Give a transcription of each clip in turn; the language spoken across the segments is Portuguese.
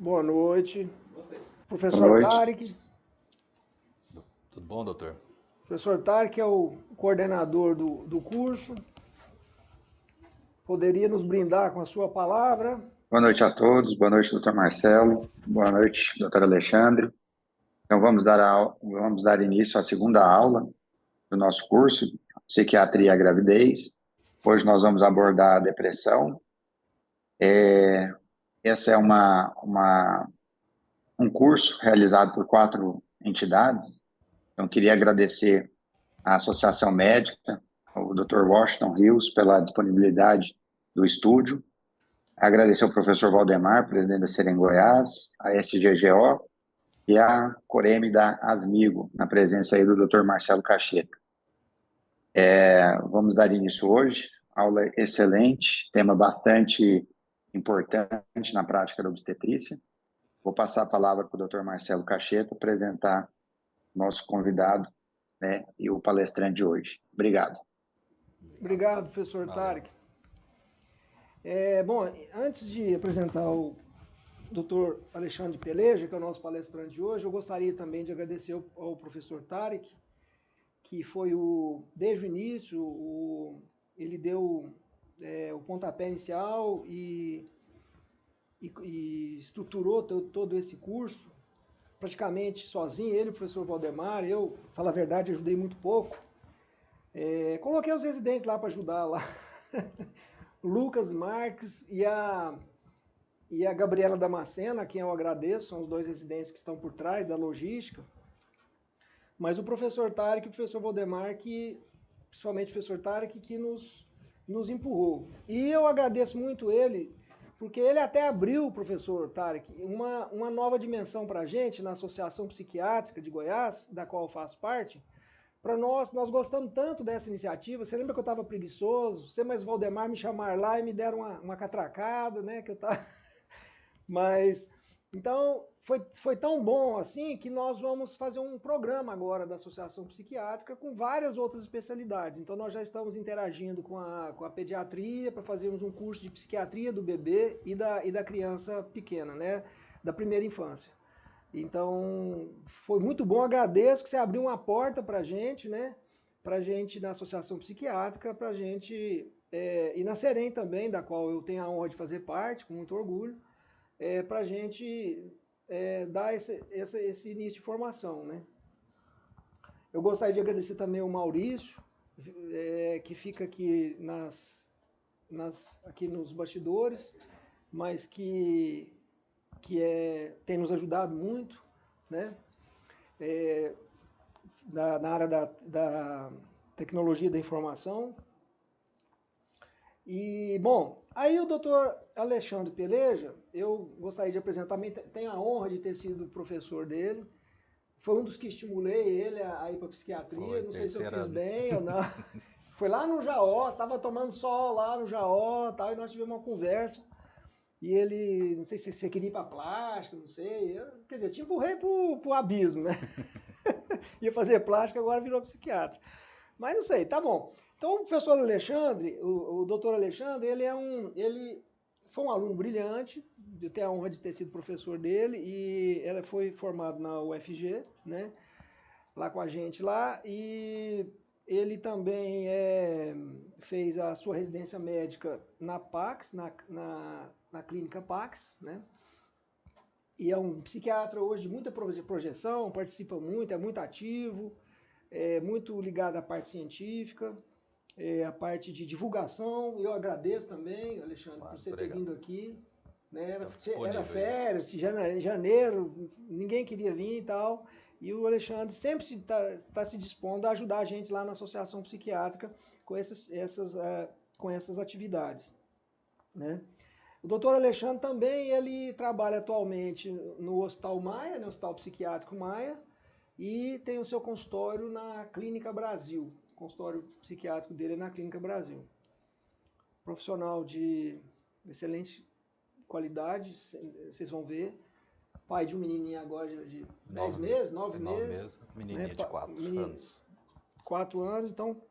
Boa noite. Boa Professor noite. Tarek. Tudo bom, doutor? Professor Tarek é o coordenador do curso. Poderia nos brindar com a sua palavra? Boa noite a todos. Boa noite, doutor Marcelo. Boa noite, doutor Alexandre. Então, vamos dar início à segunda aula do nosso curso, Psiquiatria e a Gravidez. Hoje nós vamos abordar a depressão. Esse é um curso realizado por 4 entidades. Então, queria agradecer à Associação Médica, ao Dr. Washington Rios, pela disponibilidade do estúdio. Agradecer ao professor Valdemar, presidente da Serem Goiás, a SGGO e a Coreme da Asmigo, na presença aí do Dr. Marcelo Cacheta. Vamos dar início hoje, aula excelente, tema bastante importante na prática da obstetrícia. Vou passar a palavra para o Dr. Marcelo Cacheta apresentar nosso convidado, né, e o palestrante de hoje. Obrigado. Obrigado, professor Tarek. Bom, antes de apresentar o Dr. Alexandre Peleja, que é o nosso palestrante de hoje, eu gostaria também de agradecer ao professor Tarek, que foi desde o início, ele deu o pontapé inicial e estruturou todo esse curso, praticamente sozinho, ele e o professor Valdemar. Eu, falo a verdade, ajudei muito pouco. Coloquei os residentes lá para ajudar lá. Lucas Marques e a Gabriela Damasceno, a quem eu agradeço, são os 2 residentes que estão por trás da logística. Mas o professor Tarek e o professor Valdemar, principalmente o professor Tarek, que nos empurrou. E eu agradeço muito ele, porque ele até abriu, o professor Tarek, uma nova dimensão para a gente na Associação Psiquiátrica de Goiás, da qual eu faço parte. Para nós gostamos tanto dessa iniciativa. Você lembra que eu estava preguiçoso? Você mais Valdemar me chamaram lá e me deram uma catracada, né? Que eu tava... Mas, então, foi tão bom assim que nós vamos fazer um programa agora da Associação Psiquiátrica com várias outras especialidades. Então, nós já estamos interagindo com a pediatria para fazermos um curso de psiquiatria do bebê e da criança pequena, né? Da primeira infância. Então, foi muito bom, agradeço que você abriu uma porta para a gente, né? Para a gente na Associação Psiquiátrica, para a gente, e na Serem também, da qual eu tenho a honra de fazer parte, com muito orgulho, para a gente dar esse início de formação, né? Eu gostaria de agradecer também o Maurício, que fica aqui aqui nos bastidores, mas que tem nos ajudado muito, né? Na área da tecnologia da informação. E, bom, aí o doutor Alexandre Peleja, eu gostaria de apresentar, também tenho a honra de ter sido professor dele. Foi um dos que estimulei ele a ir para psiquiatria, não sei se eu fiz bem ou não. Foi lá no Jaó, estava tomando sol lá no Jaó, tal, e nós tivemos uma conversa. E ele, não sei se você queria ir para plástica, não sei. Quer dizer, eu te empurrei pro abismo, né? Ia fazer plástica, agora virou psiquiatra. Mas não sei, tá bom. Então, o professor Alexandre, o doutor Alexandre, ele foi um aluno brilhante, eu tenho a honra de ter sido professor dele, e ele foi formado na UFG, né? Lá com a gente lá, e ele também fez a sua residência médica na Pax, na clínica Pax, né? E é um psiquiatra hoje de muita projeção, participa muito, é muito ativo, é muito ligado à parte científica, a parte de divulgação. Eu agradeço também, Alexandre, por você ter vindo aqui. Né? Era férias, janeiro, ninguém queria vir e tal. E o Alexandre sempre está se dispondo a ajudar a gente lá na Associação Psiquiátrica com essas atividades, né? O doutor Alexandre também, ele trabalha atualmente no Hospital Maia, no Hospital Psiquiátrico Maia, e tem o seu consultório na Clínica Brasil. O consultório psiquiátrico dele é na Clínica Brasil. Profissional de excelente qualidade, vocês vão ver. Pai de um menininho agora de 10 meses, 9 meses. Menininha, né? De 4 anos. 4 anos, então,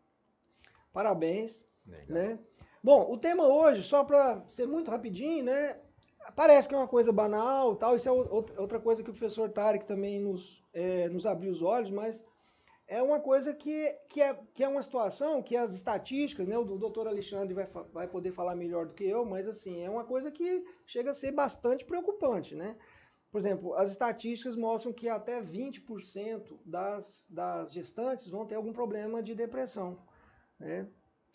parabéns. Né? Bom, o tema hoje, só para ser muito rapidinho, né? parece que é uma coisa banal, tal, isso é outra coisa que o professor Tarek também nos abriu os olhos, mas é uma coisa que é uma situação que as estatísticas, né, o doutor Alexandre vai poder falar melhor do que eu, mas assim, é uma coisa que chega a ser bastante preocupante, né? Por exemplo, as estatísticas mostram que até 20% das gestantes vão ter algum problema de depressão, né?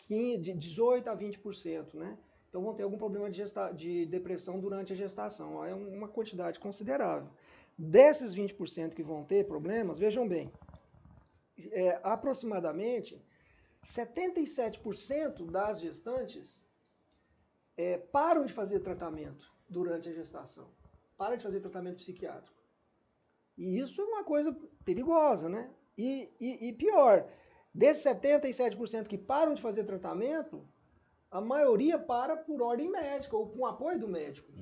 De 18% a 20%, né? Então vão ter algum problema de depressão durante a gestação. É uma quantidade considerável. Desses 20% que vão ter problemas, vejam bem, aproximadamente 77% das gestantes param de fazer tratamento durante a gestação. Param de fazer tratamento psiquiátrico. E isso é uma coisa perigosa, né? E pior, desses 77% que param de fazer tratamento, a maioria para por ordem médica ou com apoio do médico.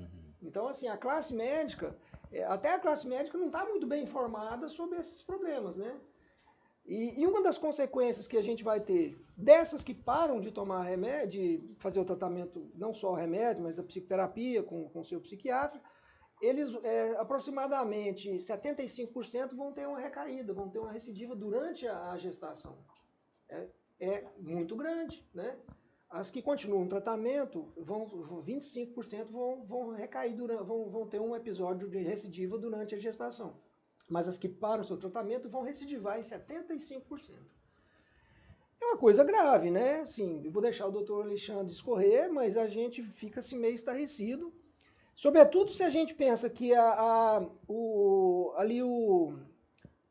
Então, assim, a classe médica, até a classe médica não está muito bem informada sobre esses problemas, né? E uma das consequências que a gente vai ter dessas que param de tomar remédio, de fazer o tratamento, não só o remédio, mas a psicoterapia com o seu psiquiatra, eles aproximadamente 75% vão ter uma recaída, vão ter uma recidiva durante a gestação. É muito grande, né? As que continuam o tratamento, 25% vão recair, vão ter um episódio de recidiva durante a gestação. Mas as que param o seu tratamento vão recidivar em 75%. É uma coisa grave, né? Assim, eu vou deixar o doutor Alexandre escorrer, mas a gente fica assim meio estarrecido. Sobretudo se a gente pensa que a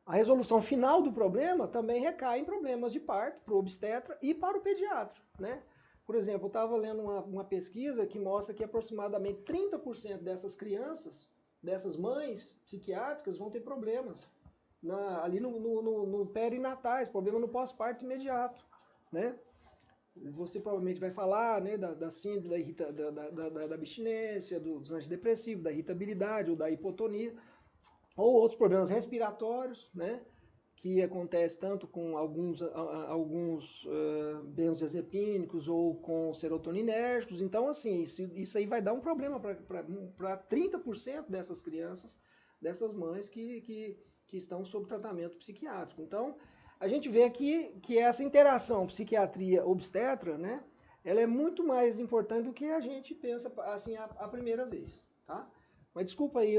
resolução final do problema também recai em problemas de parto para o obstetra e para o pediatra, né? Por exemplo, eu estava lendo uma pesquisa que mostra que aproximadamente 30% dessas crianças, dessas mães psiquiátricas, vão ter problemas ali no perinatais, problema no pós-parto imediato, né? Você provavelmente vai falar, né, da síndrome da abstinência, dos antidepressivos, da irritabilidade ou da hipotonia, ou outros problemas respiratórios, né, que acontece tanto com alguns benzodiazepínicos ou com serotoninérgicos. Então, assim, isso aí vai dar um problema para 30% dessas crianças, dessas mães que estão sob tratamento psiquiátrico. Então, a gente vê aqui que essa interação psiquiatria-obstetra, né, ela é muito mais importante do que a gente pensa assim a primeira vez, tá? Mas desculpa aí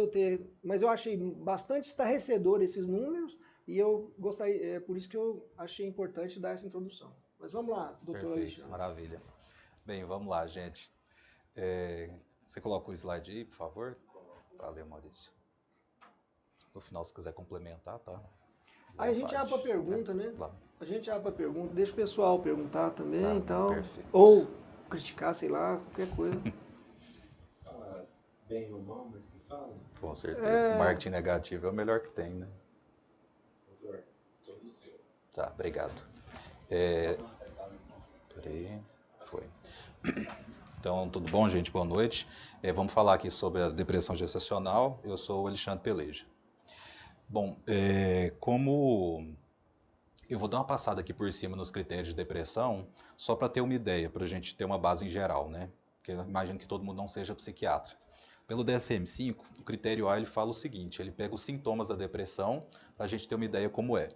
mas eu achei bastante estarrecedor esses números e eu gostaria, por isso que eu achei importante dar essa introdução. Mas vamos lá, doutor Alexandre. Maravilha. Bem, vamos lá, gente. Você coloca o slide aí, por favor? Valeu, Maurício. No final, se quiser complementar, tá? Aí a gente abre para pergunta, né? Lá. A gente abre para pergunta, deixa o pessoal perguntar também e tal. Perfeito. Ou criticar, sei lá, qualquer coisa. Fala bem ou mal, mas que fala. Com certeza. Marketing negativo é o melhor que tem, né? Doutor, todo seu. Tá, obrigado. Peraí, foi. Então, tudo bom, gente? Boa noite. Vamos falar aqui sobre a depressão gestacional. Eu sou o Alexandre Peleja. Bom, como eu vou dar uma passada aqui por cima nos critérios de depressão, só para ter uma ideia, para a gente ter uma base em geral, né? Porque eu imagino que todo mundo não seja psiquiatra. Pelo DSM-5, o critério A ele fala o seguinte, ele pega os sintomas da depressão para a gente ter uma ideia como é.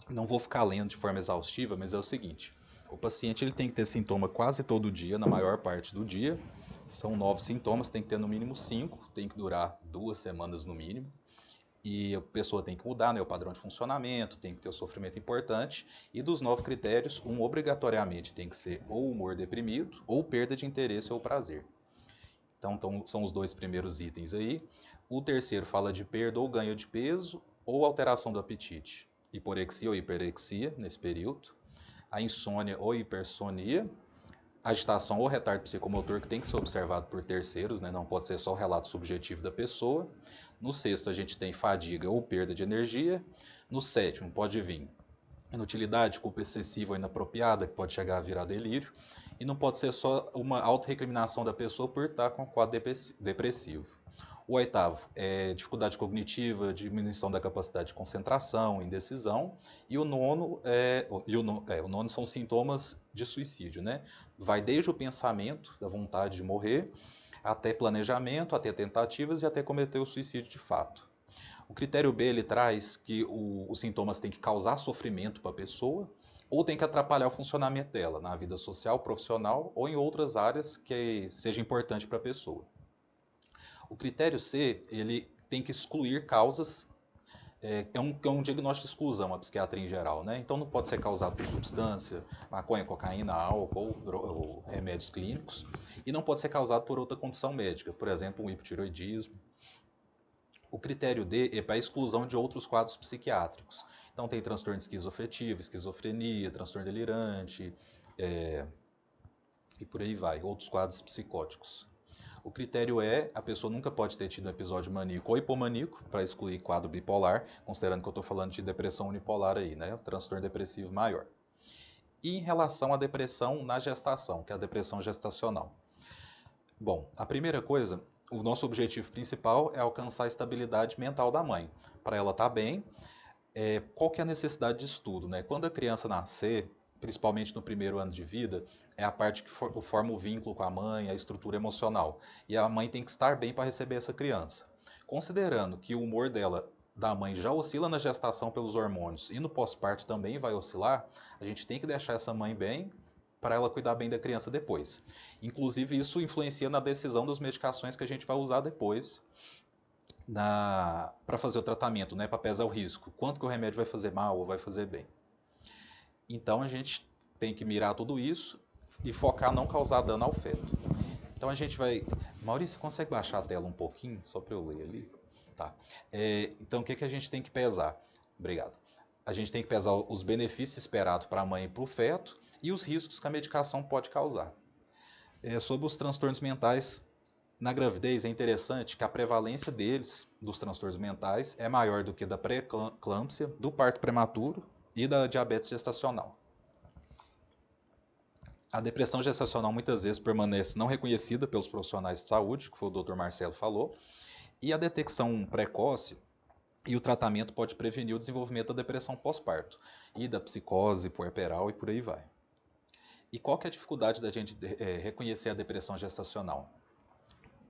Não vou ficar lendo de forma exaustiva, mas é o seguinte, o paciente ele tem que ter sintoma quase todo dia, na maior parte do dia, são 9 sintomas, tem que ter no mínimo 5, tem que durar 2 semanas no mínimo. E a pessoa tem que mudar, né, o padrão de funcionamento, tem que ter o sofrimento importante. E dos 9 critérios, um obrigatoriamente tem que ser ou humor deprimido, ou perda de interesse ou prazer. Então são os 2 primeiros itens aí. O terceiro fala de perda ou ganho de peso, ou alteração do apetite. Hiporexia ou hiperexia, nesse período. A insônia ou hipersonia. Agitação ou retardo psicomotor, que tem que ser observado por terceiros, né? Não pode ser só o relato subjetivo da pessoa. No sexto, a gente tem fadiga ou perda de energia. No sétimo, pode vir inutilidade, culpa excessiva ou inapropriada, que pode chegar a virar delírio. E não pode ser só uma autorrecriminação da pessoa por estar com quadro depressivo. O oitavo é dificuldade cognitiva, diminuição da capacidade de concentração, indecisão. E o nono, o nono são sintomas de suicídio, né? Vai desde o pensamento, da vontade de morrer, até planejamento, até tentativas e até cometer o suicídio de fato. O critério B, ele traz que os sintomas têm que causar sofrimento para a pessoa ou tem que atrapalhar o funcionamento dela na vida social, profissional ou em outras áreas que seja importante para a pessoa. O critério C, ele tem que excluir causas, é um diagnóstico de exclusão, a psiquiatria em geral, né? Então não pode ser causado por substância, maconha, cocaína, álcool ou remédios clínicos, e não pode ser causado por outra condição médica, por exemplo, um hipotireoidismo. O critério D é para a exclusão de outros quadros psiquiátricos. Então tem transtorno esquizoafetivo, esquizofrenia, transtorno delirante, e por aí vai, outros quadros psicóticos. O critério é, a pessoa nunca pode ter tido um episódio maníaco ou hipomaníaco, para excluir quadro bipolar, considerando que eu estou falando de depressão unipolar aí, né? O transtorno depressivo maior. E em relação à depressão na gestação, que é a depressão gestacional. Bom, a primeira coisa, o nosso objetivo principal é alcançar a estabilidade mental da mãe. Para ela estar bem, qual que é a necessidade de estudo, né? Quando a criança nascer, principalmente no primeiro ano de vida, é a parte que forma o vínculo com a mãe, a estrutura emocional. E a mãe tem que estar bem para receber essa criança. Considerando que o humor da mãe já oscila na gestação pelos hormônios e no pós-parto também vai oscilar, a gente tem que deixar essa mãe bem para ela cuidar bem da criança depois. Inclusive, isso influencia na decisão das medicações que a gente vai usar depois para fazer o tratamento, né, para pesar o risco. Quanto que o remédio vai fazer mal ou vai fazer bem. Então, a gente tem que mirar tudo isso e focar não causar dano ao feto. Então, a gente vai... Maurício, consegue baixar a tela um pouquinho, só para eu ler ali? Tá. Então, o que a gente tem que pesar? Obrigado. A gente tem que pesar os benefícios esperados para a mãe e para o feto e os riscos que a medicação pode causar. Sobre os transtornos mentais na gravidez, é interessante que a prevalência deles, dos transtornos mentais, é maior do que da pré-eclâmpsia, do parto prematuro e da diabetes gestacional. A depressão gestacional muitas vezes permanece não reconhecida pelos profissionais de saúde, que foi o Dr. Marcelo falou, e a detecção precoce e o tratamento pode prevenir o desenvolvimento da depressão pós-parto e da psicose puerperal e por aí vai. E qual que é a dificuldade da gente reconhecer a depressão gestacional?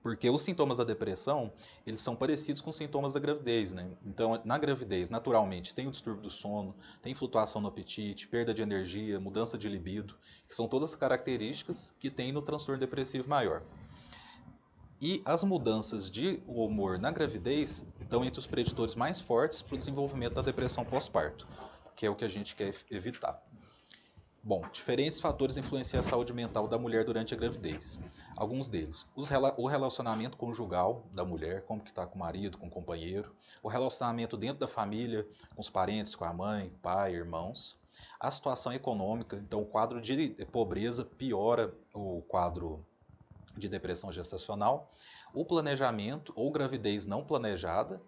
Porque os sintomas da depressão, eles são parecidos com os sintomas da gravidez, né? Então, na gravidez, naturalmente, tem o distúrbio do sono, tem flutuação no apetite, perda de energia, mudança de libido, que são todas as características que tem no transtorno depressivo maior. E as mudanças de humor na gravidez estão entre os preditores mais fortes para o desenvolvimento da depressão pós-parto, que é o que a gente quer evitar. Bom, diferentes fatores influenciam a saúde mental da mulher durante a gravidez. Alguns deles, o relacionamento conjugal da mulher, como que está com o marido, com o companheiro, o relacionamento dentro da família, com os parentes, com a mãe, pai, irmãos, a situação econômica, então o quadro de pobreza piora o quadro de depressão gestacional, o planejamento ou gravidez não planejada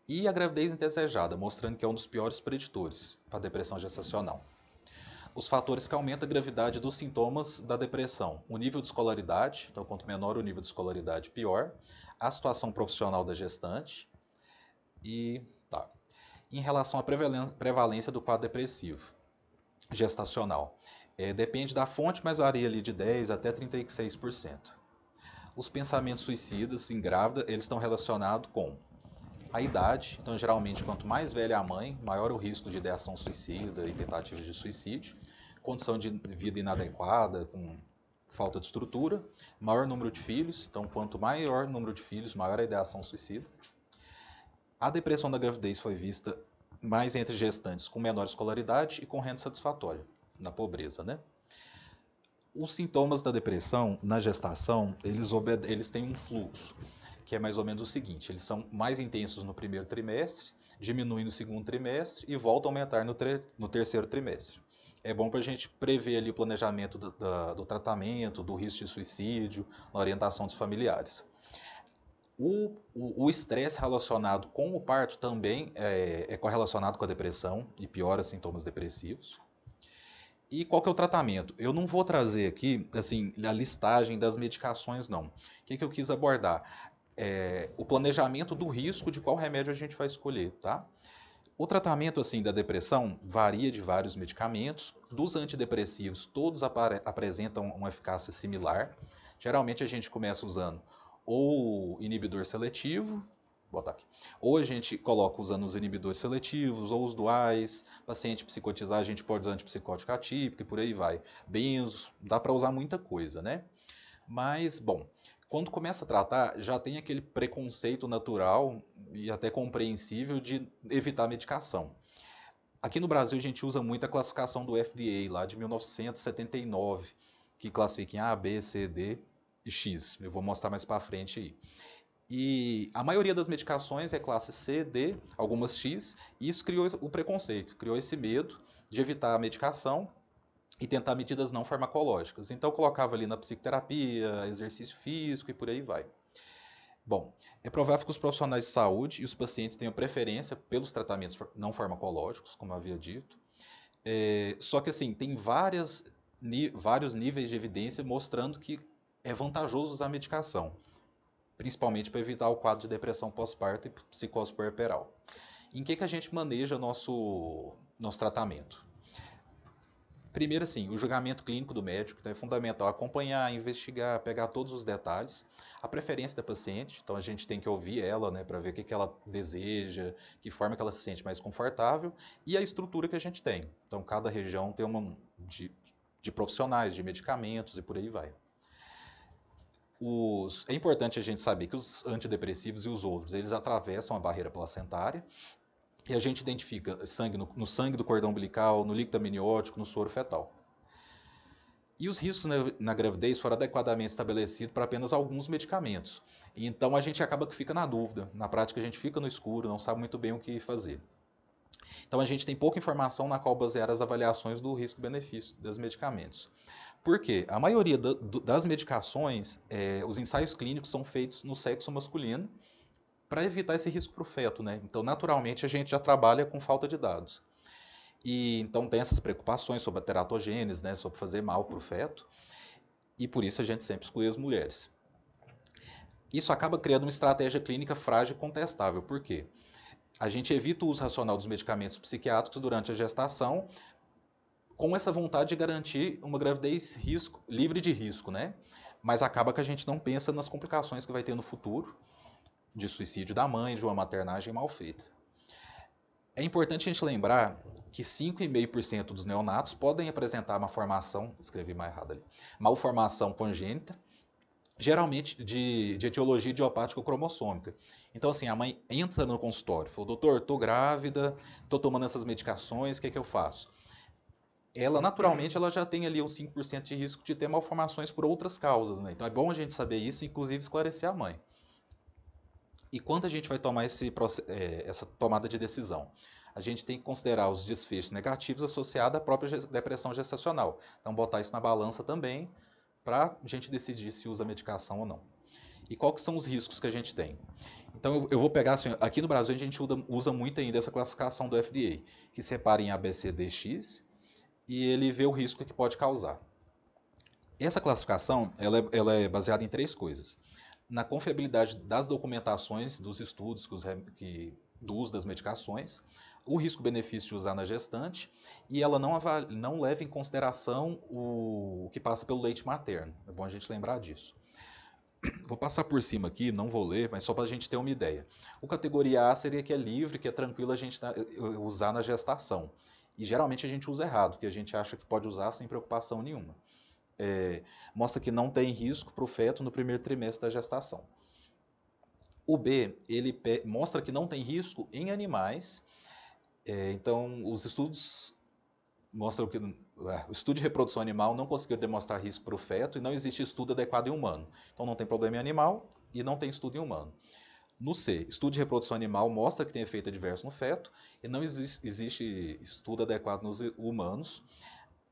e a gravidez indesejada, mostrando que é um dos piores preditores para a depressão gestacional. Os fatores que aumentam a gravidade dos sintomas da depressão. O nível de escolaridade, então quanto menor o nível de escolaridade, pior. A situação profissional da gestante. Em relação à prevalência do quadro depressivo gestacional. Depende da fonte, mas varia ali de 10% até 36%. Os pensamentos suicidas em grávida, eles estão relacionados com a idade. Então, geralmente, quanto mais velha a mãe, maior o risco de ideação suicida e tentativas de suicídio. Condição de vida inadequada, com falta de estrutura. Maior número de filhos. Então, quanto maior o número de filhos, maior a ideação suicida. A depressão da gravidez foi vista mais entre gestantes com menor escolaridade e com renda satisfatória, na pobreza, né? Os sintomas da depressão na gestação, eles têm um fluxo, que é mais ou menos o seguinte: eles são mais intensos no primeiro trimestre, diminuem no segundo trimestre e voltam a aumentar no terceiro trimestre. É bom para a gente prever ali o planejamento do tratamento, do risco de suicídio, na orientação dos familiares. O estresse relacionado com o parto também é correlacionado com a depressão e piora os sintomas depressivos. E qual que é o tratamento? Eu não vou trazer aqui assim, a listagem das medicações, não. O que eu quis abordar? O planejamento do risco de qual remédio a gente vai escolher, tá? O tratamento assim, da depressão varia de vários medicamentos. Dos antidepressivos, todos apresentam uma eficácia similar. Geralmente a gente começa usando ou inibidor seletivo, vou botar aqui, ou a gente coloca usando os inibidores seletivos, ou os duais, paciente psicotizar, a gente pode usar antipsicótico atípico e por aí vai. Benzo, dá para usar muita coisa, né? Mas, bom, quando começa a tratar, já tem aquele preconceito natural e até compreensível de evitar a medicação. Aqui no Brasil a gente usa muito a classificação do FDA, lá de 1979, que classifica em A, B, C, D e X. Eu vou mostrar mais para frente aí. E a maioria das medicações é classe C, D, algumas X, e isso criou o preconceito, criou esse medo de evitar a medicação e tentar medidas não farmacológicas. Então eu colocava ali na psicoterapia, exercício físico e por aí vai. Bom, é provável que os profissionais de saúde e os pacientes tenham preferência pelos tratamentos não farmacológicos, como eu havia dito. Só que assim, tem vários níveis de evidência mostrando que é vantajoso usar medicação, principalmente para evitar o quadro de depressão pós-parto e psicose puerperal. Em que a gente maneja nosso tratamento? Primeiro, assim, o julgamento clínico do médico, então é fundamental acompanhar, investigar, pegar todos os detalhes, a preferência da paciente, então a gente tem que ouvir ela, né, para ver o que ela deseja, que forma que ela se sente mais confortável, e a estrutura que a gente tem. Então, cada região tem uma de profissionais, de medicamentos e por aí vai. É importante a gente saber que os antidepressivos e os outros, eles atravessam a barreira placentária, e a gente identifica sangue no sangue do cordão umbilical, no líquido amniótico, no soro fetal. E os riscos na gravidez foram adequadamente estabelecidos para apenas alguns medicamentos. Então a gente acaba que fica na dúvida. Na prática a gente fica no escuro, não sabe muito bem o que fazer. Então a gente tem pouca informação na qual basear as avaliações do risco-benefício dos medicamentos. Por quê? A maioria das medicações, os ensaios clínicos são feitos no sexo masculino, para evitar esse risco para o feto, né? Então, naturalmente, a gente já trabalha com falta de dados. E então tem essas preocupações sobre a teratogênese, né? Sobre fazer mal para o feto. E por isso a gente sempre exclui as mulheres. Isso acaba criando uma estratégia clínica frágil e contestável. Por quê? A gente evita o uso racional dos medicamentos psiquiátricos durante a gestação, com essa vontade de garantir uma gravidez livre de risco, né? Mas acaba que a gente não pensa nas complicações que vai ter no futuro, de suicídio da mãe, de uma maternagem mal feita. É importante a gente lembrar que 5,5% dos neonatos podem apresentar malformação congênita, geralmente de etiologia idiopática cromossômica. Então, assim, a mãe entra no consultório, fala, doutor, estou grávida, estou tomando essas medicações, o que eu faço? Naturalmente, ela já tem ali uns 5% de risco de ter malformações por outras causas, né? Então, é bom a gente saber isso e, inclusive, esclarecer a mãe. E quando a gente vai tomar essa tomada de decisão? A gente tem que considerar os desfechos negativos associados à própria depressão gestacional. Então, botar isso na balança também para a gente decidir se usa medicação ou não. E quais são os riscos que a gente tem? Então, eu vou pegar, assim, aqui no Brasil a gente usa muito ainda essa classificação do FDA, que separa em A, B, C, D, X, e ele vê o risco que pode causar. Essa classificação ela é baseada em 3 coisas. Na confiabilidade das documentações, dos estudos do uso das medicações, o risco-benefício de usar na gestante, e ela não leva em consideração o que passa pelo leite materno. É bom a gente lembrar disso. Vou passar por cima aqui, não vou ler, mas só para a gente ter uma ideia. O categoria A seria que é livre, que é tranquilo a gente usar na gestação. E geralmente a gente usa errado, que a gente acha que pode usar sem preocupação nenhuma. Mostra que não tem risco para o feto no primeiro trimestre da gestação. O B, ele mostra que não tem risco em animais. Então, os estudos mostram que o estudo de reprodução animal não conseguiu demonstrar risco para o feto e não existe estudo adequado em humano. Então, não tem problema em animal e não tem estudo em humano. No C, estudo de reprodução animal mostra que tem efeito adverso no feto e não existe estudo adequado nos humanos.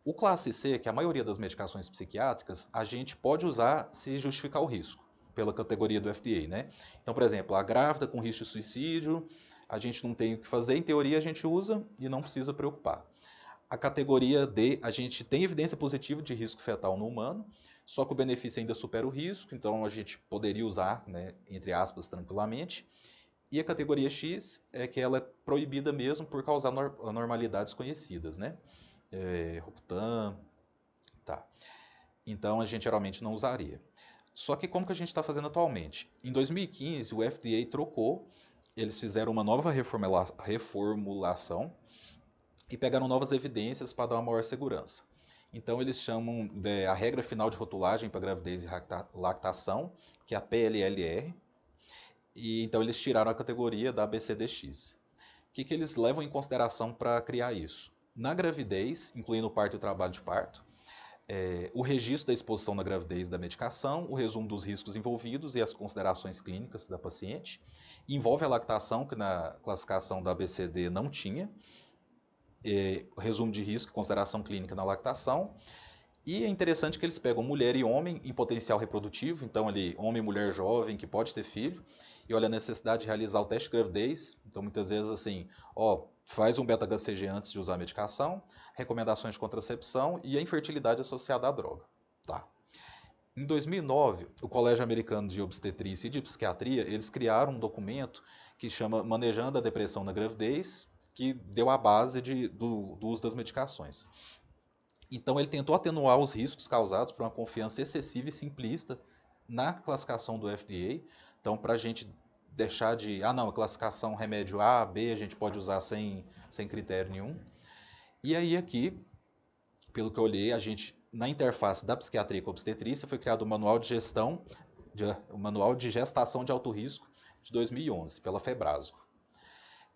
O classe C, que é a maioria das medicações psiquiátricas, a gente pode usar se justificar o risco, pela categoria do FDA, né? Então, por exemplo, a grávida com risco de suicídio, a gente não tem o que fazer, em teoria a gente usa e não precisa preocupar. A categoria D, a gente tem evidência positiva de risco fetal no humano, só que o benefício ainda supera o risco, então a gente poderia usar, né, entre aspas, tranquilamente. E a categoria X é que ela é proibida mesmo por causar anormalidades conhecidas, né? Rocutan, tá. Então a gente geralmente não usaria. Só que como que a gente está fazendo atualmente? Em 2015, o FDA trocou, eles fizeram uma nova reformulação e pegaram novas evidências para dar uma maior segurança. Então eles chamam a regra final de rotulagem para gravidez e lactação, que é a PLLR, e então eles tiraram a categoria da ABCDX. O que eles levam em consideração para criar isso? Na gravidez, incluindo o parto e o trabalho de parto, o registro da exposição na gravidez da medicação, o resumo dos riscos envolvidos e as considerações clínicas da paciente. Envolve a lactação, que na classificação da ABCD não tinha. Resumo de risco e consideração clínica na lactação. E é interessante que eles pegam mulher e homem em potencial reprodutivo, então ali homem e mulher jovem que pode ter filho, e olha a necessidade de realizar o teste de gravidez. Então muitas vezes assim, faz um beta-HCG antes de usar a medicação, recomendações de contracepção e a infertilidade associada à droga. Tá. Em 2009, o Colégio Americano de Obstetrícia e de Psiquiatria, eles criaram um documento que chama Manejando a Depressão na Gravidez, que deu a base do uso das medicações. Então ele tentou atenuar os riscos causados por uma confiança excessiva e simplista na classificação do FDA. Então, para a gente deixar de, não, a classificação remédio A, B, a gente pode usar sem critério nenhum. E aí aqui, pelo que eu olhei, na interface da psiquiatria com a obstetrícia, foi criado o Manual o Manual de Gestação de Alto Risco de 2011, pela Febrasgo.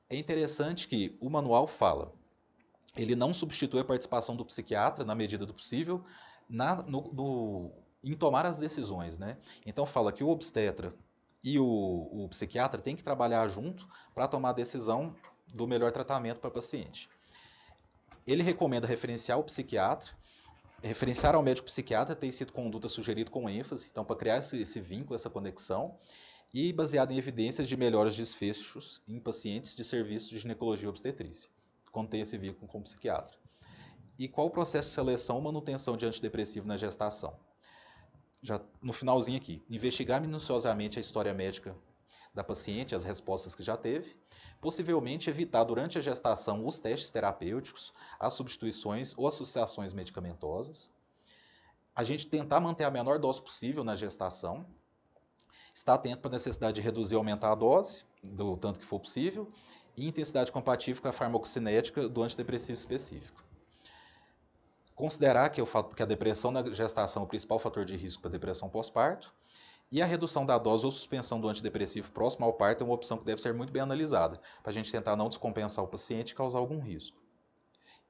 É interessante que o manual fala, ele não substitui a participação do psiquiatra na medida do possível em tomar as decisões, né? Então fala que o obstetra e o psiquiatra têm que trabalhar junto para tomar a decisão do melhor tratamento para o paciente. Ele recomenda referenciar o psiquiatra, referenciar ao médico psiquiatra tem sido conduta sugerida com ênfase, então para criar esse vínculo, essa conexão, e baseado em evidências de melhores desfechos em pacientes de serviços de ginecologia e obstetrícia, quando tem esse vínculo com o psiquiatra. E qual o processo de seleção ou manutenção de antidepressivo na gestação? Já no finalzinho aqui, investigar minuciosamente a história médica da paciente, as respostas que já teve, possivelmente evitar durante a gestação os testes terapêuticos, as substituições ou associações medicamentosas, a gente tentar manter a menor dose possível na gestação, estar atento para a necessidade de reduzir ou aumentar a dose, do tanto que for possível, e intensidade compatível com a farmacocinética do antidepressivo específico. Considerar que a depressão na gestação é o principal fator de risco para a depressão pós-parto, e a redução da dose ou suspensão do antidepressivo próximo ao parto é uma opção que deve ser muito bem analisada, para a gente tentar não descompensar o paciente e causar algum risco.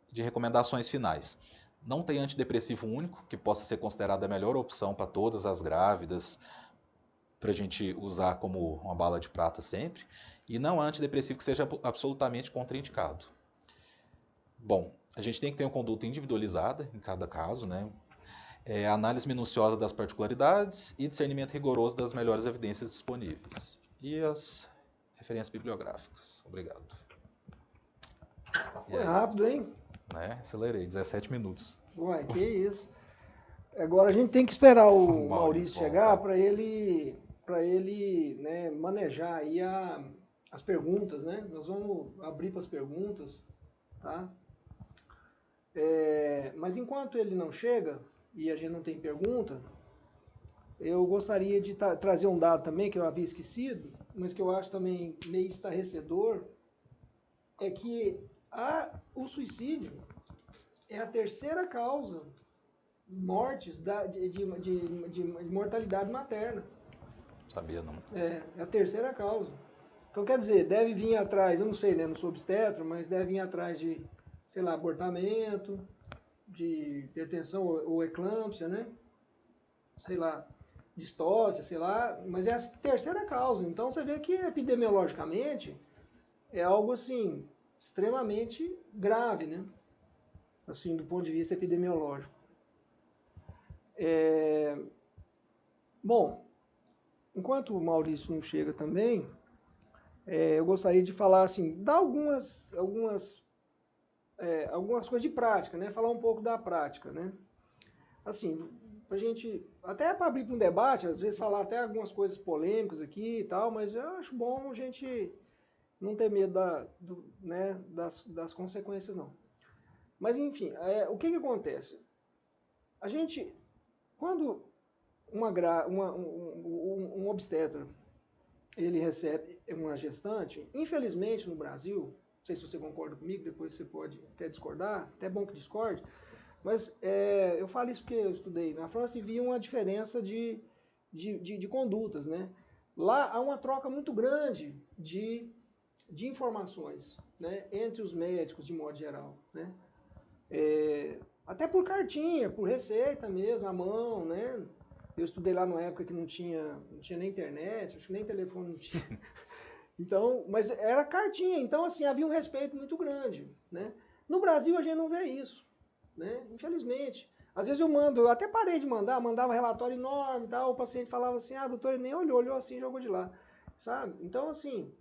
De recomendações finais. Não tem antidepressivo único, que possa ser considerado a melhor opção para todas as grávidas, para a gente usar como uma bala de prata sempre, e não há antidepressivo que seja absolutamente contraindicado. Bom, a gente tem que ter uma conduta individualizada em cada caso, né? Análise minuciosa das particularidades e discernimento rigoroso das melhores evidências disponíveis. E as referências bibliográficas. Obrigado. Foi rápido, hein? Né? Acelerei, 17 minutos. Ué, que isso. Agora a gente tem que esperar o Maurício chegar para ele né, manejar aí as perguntas, né? Nós vamos abrir para as perguntas, tá? Mas enquanto ele não chega e a gente não tem pergunta, eu gostaria de trazer um dado também que eu havia esquecido, mas que eu acho também meio estarrecedor, é que o suicídio é a terceira causa de mortes de mortalidade materna. Sabia não. É a terceira causa. Então quer dizer, deve vir atrás, eu não sei, né, não sou obstetra, mas deve vir atrás de, sei lá, abortamento, de hipertensão ou eclâmpsia, né? Sei lá, distócia, sei lá, mas é a terceira causa. Então você vê que epidemiologicamente é algo assim extremamente grave, né? Assim, do ponto de vista epidemiológico. Bom, enquanto o Maurício não chega também, eu gostaria de falar assim, dar algumas coisas de prática, né? Falar um pouco da prática, né? Assim, pra gente, até para abrir para um debate, às vezes falar até algumas coisas polêmicas aqui e tal, mas eu acho bom a gente não ter medo né, das consequências, não. Mas, enfim, o que acontece? A gente, quando um obstetra, ele recebe uma gestante, infelizmente no Brasil, não sei se você concorda comigo, depois você pode até discordar, até bom que discorde, mas eu falo isso porque eu estudei na França e vi uma diferença de condutas, né? Lá há uma troca muito grande de informações, né, entre os médicos de modo geral, né? Até por cartinha, por receita mesmo, à mão, né? Eu estudei lá numa época que não tinha nem internet, acho que nem telefone não tinha. Então, mas era cartinha, então assim, havia um respeito muito grande, né? No Brasil a gente não vê isso, né? Infelizmente. Às vezes eu até parei de mandava relatório enorme e tal, o paciente falava assim, doutor, ele nem olhou assim e jogou de lá, sabe? Então, assim,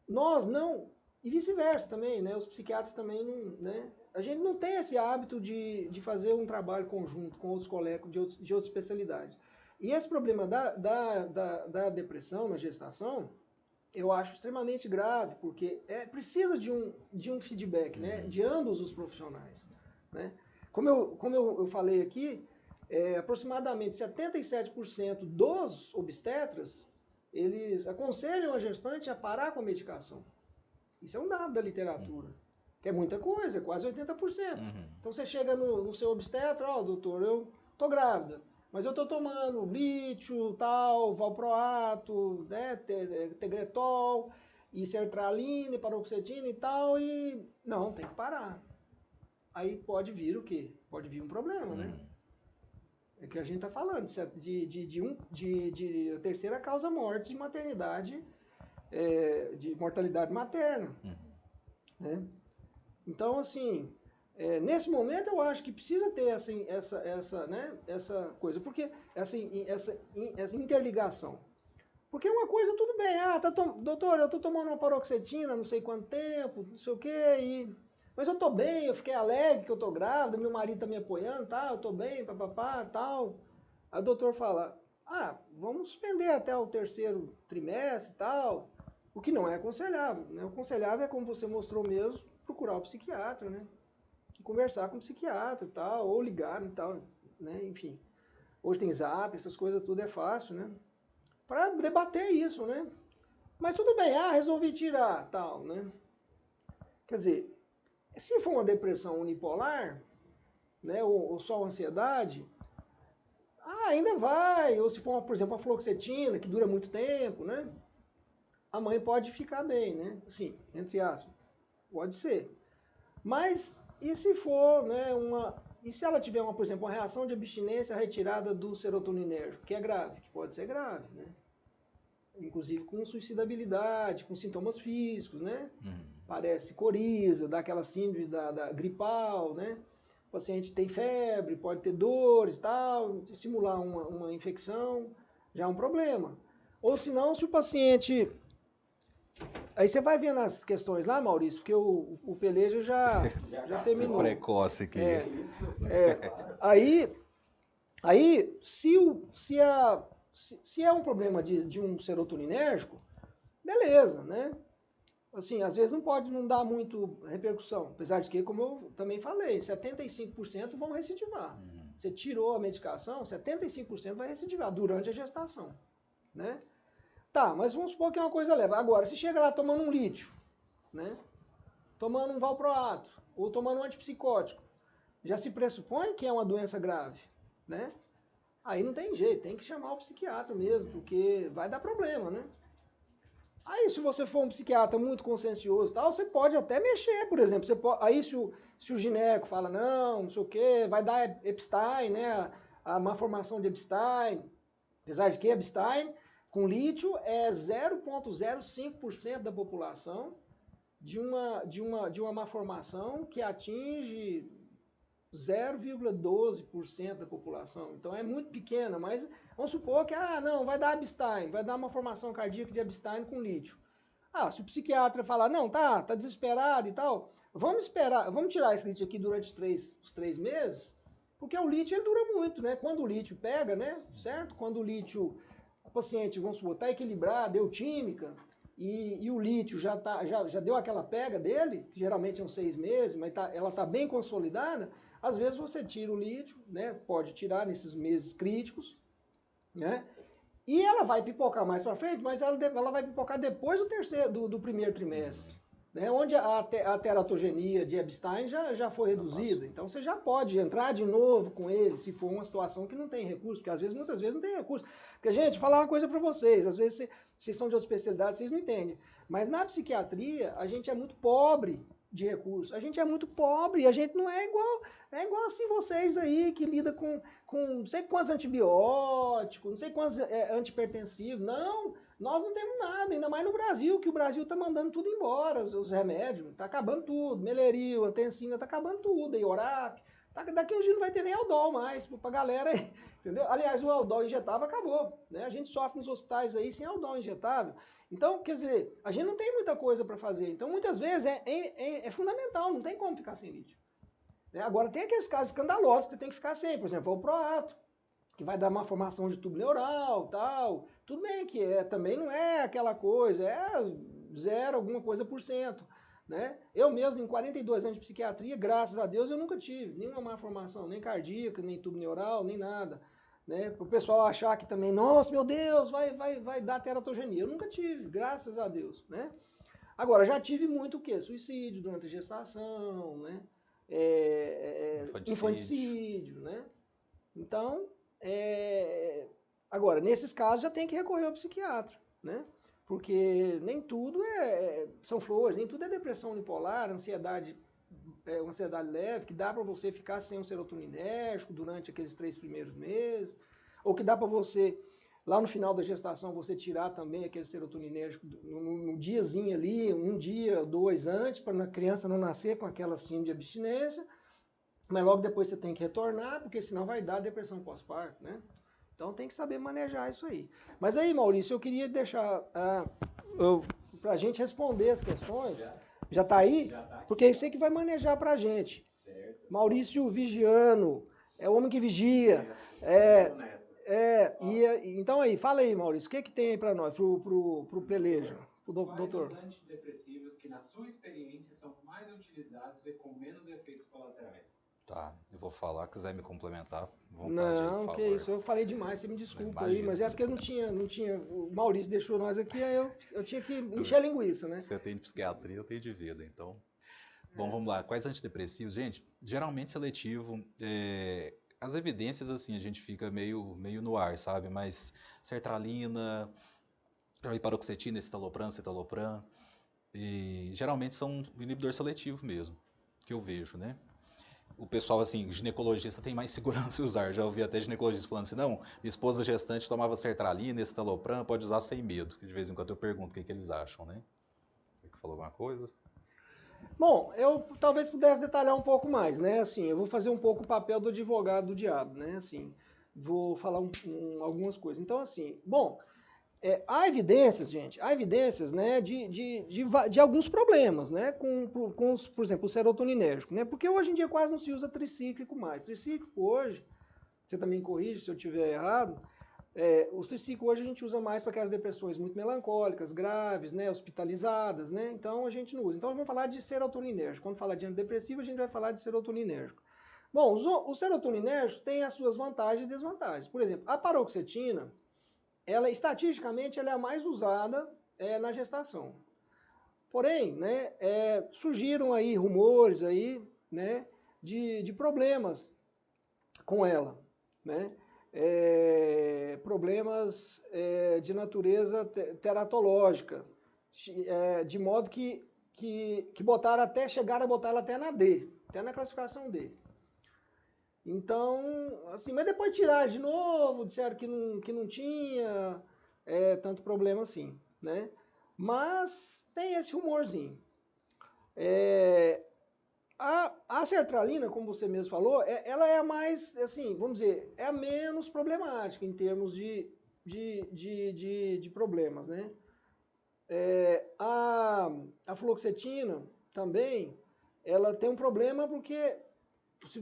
nós não, e vice-versa também, né? Os psiquiatras também não, né? A gente não tem esse hábito de fazer um trabalho conjunto com outros colegas de outra especialidade. E esse problema da depressão na gestação, eu acho extremamente grave, porque precisa de um feedback, né, de ambos os profissionais, né? Como eu falei aqui, aproximadamente 77% dos obstetras, eles aconselham a gestante a parar com a medicação. Isso é um dado da literatura, que é muita coisa, é quase 80%. Então você chega no seu obstetra, doutor, eu tô grávida, mas eu tô tomando lítio, tal, valproato, né, tegretol, e sertralina, e paroxetina e tal, e não, tem que parar. Aí pode vir o quê? Pode vir um problema, né? É que a gente tá falando de terceira causa morte de maternidade, de mortalidade materna, né? Então, assim, nesse momento eu acho que precisa ter assim, essa coisa, porque assim, essa interligação. Porque uma coisa tudo bem, doutor, eu tô tomando uma paroxetina não sei quanto tempo, não sei o quê, mas eu tô bem, eu fiquei alegre que eu tô grávida, meu marido tá me apoiando, tá, eu tô bem, papapá, tal. Aí o doutor fala, vamos suspender até o terceiro trimestre e tal, o que não é aconselhável, né? O aconselhável é, como você mostrou mesmo, procurar o psiquiatra, né? Conversar com o psiquiatra e tal, ou ligar e tal, né? Enfim. Hoje tem Zap, essas coisas tudo é fácil, né? Para debater isso, né? Mas tudo bem, resolvi tirar, tal, né? Quer dizer, se for uma depressão unipolar, né, ou só ansiedade, ainda vai. Ou se for, por exemplo, uma fluoxetina, que dura muito tempo, né? A mãe pode ficar bem, né? Assim, entre aspas. Pode ser. Mas, e se for, né, e se ela tiver, por exemplo, uma reação de abstinência retirada do serotoninérgico, que é grave, que pode ser grave, né? Inclusive com suicidabilidade, com sintomas físicos, né? Parece coriza, dá aquela síndrome da gripal, né? O paciente tem febre, pode ter dores e tal, simular uma infecção, já é um problema. Ou se não, se o paciente... Aí você vai vendo as questões lá, Maurício, porque o Peleja já terminou. Precoce aqui. Aí se é um problema de um serotoninérgico, beleza, né? Assim, às vezes não dá muito repercussão, apesar de que, como eu também falei, 75% vão recidivar. Você tirou a medicação, 75% vai recidivar durante a gestação, né? Tá, mas vamos supor que é uma coisa leve. Agora, se chega lá tomando um lítio, né? Tomando um valproato, ou tomando um antipsicótico, já se pressupõe que é uma doença grave, né? Aí não tem jeito, tem que chamar o psiquiatra mesmo, porque vai dar problema, né? Aí se você for um psiquiatra muito consciencioso e tal, você pode até mexer, por exemplo. Aí se o gineco fala, não sei o quê, vai dar Epstein, né? A malformação de Epstein. Apesar de que Epstein, com lítio, é 0,05% da população de uma malformação que atinge 0,12% da população. Então é muito pequena, mas vamos supor que, não, vai dar Epstein, vai dar uma formação cardíaca de Epstein com lítio. Se o psiquiatra falar, não, tá desesperado e tal, vamos esperar, vamos tirar esse lítio aqui durante os 3 meses, porque o lítio ele dura muito, né? Quando o lítio pega, né? Certo? Quando o lítio, a paciente, vamos supor, está equilibrada, eutímica, e o lítio já deu aquela pega dele, que geralmente são 6 meses, mas ela está bem consolidada, às vezes você tira o lítio, né? Pode tirar nesses meses críticos, né? E ela vai pipocar mais para frente, mas ela vai pipocar depois do primeiro trimestre, né? Onde a teratogenia de Epstein já foi reduzida. Então você já pode entrar de novo com ele, se for uma situação que não tem recurso, porque muitas vezes não tem recurso. Porque, gente, falar uma coisa para vocês, às vezes vocês são de outra especialidade, vocês não entendem. Mas na psiquiatria, a gente é muito pobre de recursos. A gente é muito pobre, a gente não é igual assim vocês aí que lida com não sei quantos antibióticos, não sei quantos antipertensivos. Não, nós não temos nada, ainda mais no Brasil, que o Brasil tá mandando tudo embora, os remédios, tá acabando tudo, Meleril, Atensina, tá acabando tudo, aí Orap, daqui uns dias não vai ter nem Aldol mais pra galera, entendeu? Aliás, o Aldol injetável acabou, né? A gente sofre nos hospitais aí sem Aldol injetável. Então, quer dizer, a gente não tem muita coisa para fazer. Então, muitas vezes é fundamental, não tem como ficar sem lítio. Né? Agora, tem aqueles casos escandalosos que você tem que ficar sem, por exemplo, o proato, que vai dar uma formação de tubo neural, tal. Tudo bem que também não é aquela coisa, é 0 alguma coisa por cento. Né? Eu mesmo, em 42 anos de psiquiatria, graças a Deus, eu nunca tive nenhuma má formação, nem cardíaca, nem tubo neural, nem nada. Né? Para o pessoal achar que também, nossa, meu Deus, vai dar teratogenia. Eu nunca tive, graças a Deus. Né? Agora, já tive muito o quê? Suicídio durante a gestação, né? Infanticídio, né? Então, agora, nesses casos já tem que recorrer ao psiquiatra, né? Porque nem tudo são flores, nem tudo é depressão unipolar, ansiedade leve, que dá para você ficar sem um serotoninérgico durante aqueles 3 primeiros meses, ou que dá para você, lá no final da gestação, você tirar também aquele serotoninérgico no diazinho ali, 1 dia, 2 antes, para a criança não nascer com aquela síndrome de abstinência, mas logo depois você tem que retornar, porque senão vai dar depressão pós-parto, né? Então tem que saber manejar isso aí. Mas aí, Maurício, eu queria deixar para a gente responder as questões. Já está aí? Já tá aqui. Porque é você que vai manejar para a gente. Certo. Maurício Vigiano, é o homem que vigia. Então aí, fala aí, Maurício, o que tem aí para nós, pro Peleja, pro doutor? Quais os antidepressivos que, na sua experiência, são mais utilizados e com menos efeitos colaterais? Tá, eu vou falar, quiser me complementar, vontade Não, aí, por favor. que isso, eu falei demais, você me desculpa aí, Imagina. mas é porque eu não tinha, o Maurício deixou nós aqui, aí eu tinha que encher a linguiça, né? Você tem de psiquiatria, eu tenho de vida, então... Bom, vamos lá, quais antidepressivos? Gente, geralmente seletivo, as evidências, assim, a gente fica meio no ar, sabe? Mas sertralina, paroxetina, citalopram, e geralmente são inibidor seletivo mesmo, que eu vejo, né? O pessoal, assim, ginecologista tem mais segurança em usar. Já ouvi até ginecologista falando assim, não, minha esposa gestante tomava sertralina, citalopram, pode usar sem medo. Que de vez em quando eu pergunto o que eles acham, né? Você falou alguma coisa? Bom, eu talvez pudesse detalhar um pouco mais, né? Assim, eu vou fazer um pouco o papel do advogado do diabo, né? Assim, vou falar algumas coisas. Então, assim, bom, há evidências, gente, né, de alguns problemas, né, por exemplo, o serotoninérgico, né? Porque hoje em dia quase não se usa tricíclico mais. Tricíclico hoje, você também me corrige se eu estiver errado, o tricíclico hoje a gente usa mais para aquelas depressões muito melancólicas, graves, né, hospitalizadas, né? Então a gente não usa. Então vamos falar de serotoninérgico. Quando falar de antidepressivo, a gente vai falar de serotoninérgico. Bom, o serotoninérgico tem as suas vantagens e desvantagens. Por exemplo, a paroxetina, estatisticamente, ela é a mais usada na gestação. Porém, né, surgiram aí rumores aí, né, de problemas com ela, né? Problemas de natureza teratológica, de modo que chegaram a botar ela até na D, até na classificação D. Então, assim, mas depois tiraram de novo, disseram que não tinha tanto problema assim, né? Mas tem esse rumorzinho. A sertralina, como você mesmo falou, ela é a mais, assim, vamos dizer, é a menos problemática em termos de problemas, né? A fluoxetina também, ela tem um problema porque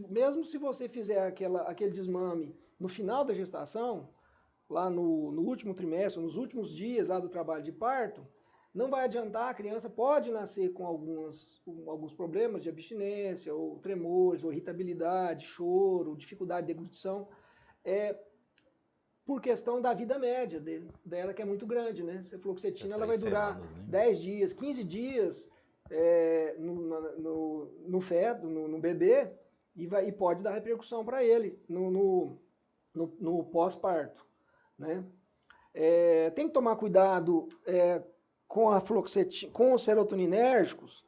mesmo se você fizer aquele desmame no final da gestação, lá no último trimestre, nos últimos dias lá do trabalho de parto, não vai adiantar, a criança pode nascer com alguns problemas de abstinência, ou tremores, ou irritabilidade, choro, dificuldade de deglutição. por questão da vida média dela, que é muito grande, né? Você fluoxetina, ela vai durar semanas, né? 10 dias, 15 dias no feto, no bebê, e pode dar repercussão para ele no pós-parto, né? Tem que tomar cuidado com a fluoxetina, com os serotoninérgicos,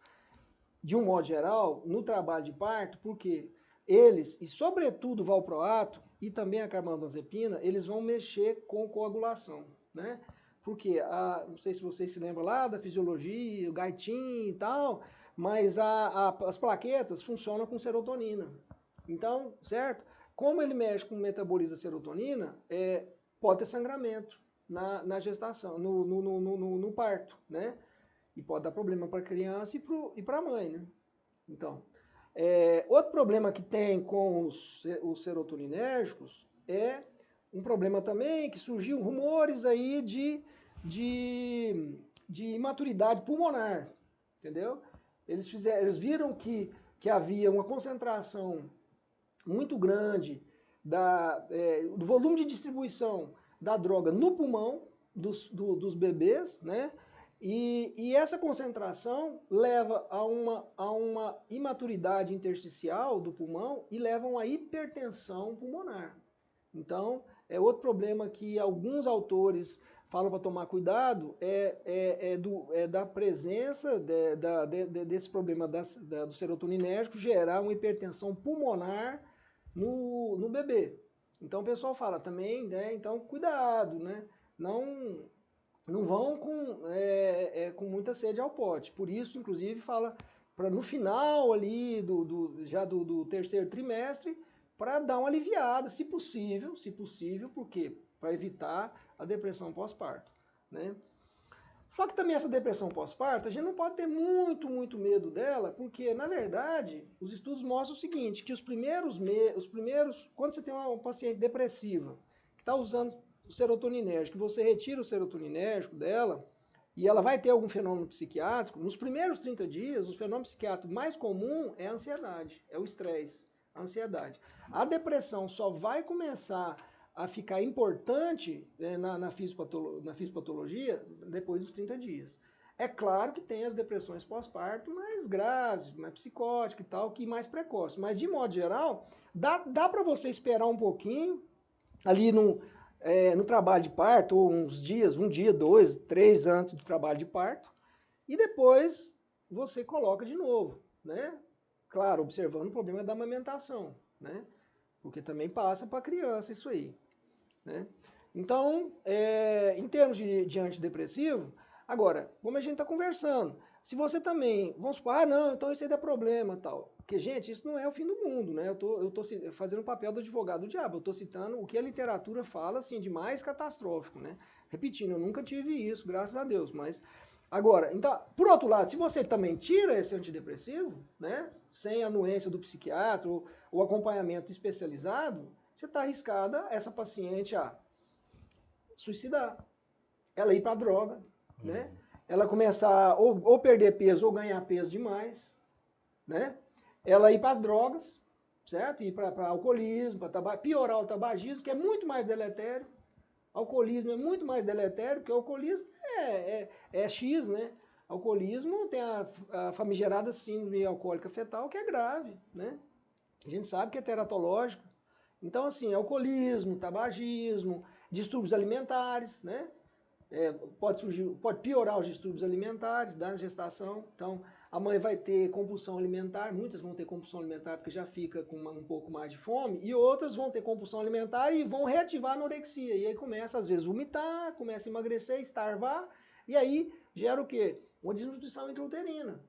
de um modo geral, no trabalho de parto, porque eles, e sobretudo o valproato e também a carbamazepina, eles vão mexer com coagulação, né? Porque, não sei se vocês se lembram lá da fisiologia, o gaitin e tal, mas as plaquetas funcionam com serotonina. Então, certo? Como ele mexe com o metabolismo da serotonina, pode ter sangramento na gestação, no parto, né? E pode dar problema para a criança e para a mãe, né? Então, outro problema que tem com os serotoninérgicos é um problema também que surgiu rumores aí de imaturidade pulmonar, entendeu? Eles viram que havia uma concentração muito grande do volume de distribuição da droga no pulmão dos bebês, né? E essa concentração leva a uma imaturidade intersticial do pulmão e leva a uma hipertensão pulmonar. Então, outro problema que alguns autores falam para tomar cuidado da presença desse problema do serotoninérgico gerar uma hipertensão pulmonar no bebê. Então o pessoal fala também, né? Então cuidado, né? Não vão com muita sede ao pote. Por isso, inclusive, fala para no final ali do terceiro trimestre, para dar uma aliviada, se possível, por quê? Para evitar a depressão pós-parto, né? Só que também essa depressão pós-parto, a gente não pode ter muito medo dela, porque, na verdade, os estudos mostram o seguinte, que os primeiros, quando você tem uma paciente depressiva, que está usando o serotoninérgico, você retira o serotoninérgico dela, e ela vai ter algum fenômeno psiquiátrico, nos primeiros 30 dias, o fenômeno psiquiátrico mais comum é a ansiedade, é o estresse, a ansiedade. A depressão só vai começar a ficar importante na fisiopatologia depois dos 30 dias. É claro que tem as depressões pós-parto mais graves, mais psicóticas e tal, que mais precoces, mas de modo geral, dá para você esperar um pouquinho ali no trabalho de parto, ou uns dias, 1 dia, 2, 3 antes do trabalho de parto, e depois você coloca de novo, né? Claro, observando o problema da amamentação, né? Porque também passa para a criança isso aí, né? Então, em termos de antidepressivo, agora, como a gente está conversando, se você também, vamos supor, não, então isso aí dá problema tal. Porque, gente, isso não é o fim do mundo, né? Eu tô fazendo o papel do advogado do diabo, eu estou citando o que a literatura fala, assim, de mais catastrófico, né? Repetindo, eu nunca tive isso, graças a Deus, mas... Agora, então, por outro lado, se você também tira esse antidepressivo, né, sem a anuência do psiquiatra ou acompanhamento especializado, você está arriscada essa paciente a suicidar, ela ir para a droga, né? Ela começar ou perder peso ou ganhar peso demais, né? Ela ir para as drogas, certo? Ir para alcoolismo, para piorar o tabagismo, que é muito mais deletério. Alcoolismo é muito mais deletério, porque o alcoolismo é X, né? Alcoolismo tem a famigerada síndrome alcoólica fetal, que é grave, né? A gente sabe que é teratológico. Então, assim, alcoolismo, tabagismo, distúrbios alimentares, né? Pode piorar os distúrbios alimentares da gestação. Então, a mãe vai ter compulsão alimentar, muitas vão ter compulsão alimentar porque já fica com um pouco mais de fome, e outras vão ter compulsão alimentar e vão reativar a anorexia. E aí começa, às vezes, vomitar, começa a emagrecer, estarvar, e aí gera o quê? Uma desnutrição intrauterina.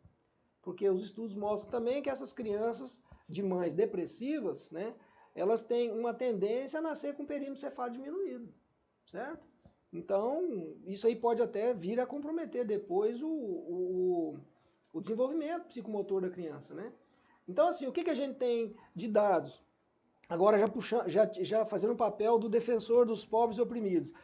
Porque os estudos mostram também que essas crianças de mães depressivas, né, elas têm uma tendência a nascer com perímetro cefálico diminuído, certo? Então, isso aí pode até vir a comprometer depois o desenvolvimento psicomotor da criança, né? Então, assim, o que a gente tem de dados? Agora, já fazendo o papel do defensor dos pobres e oprimidos.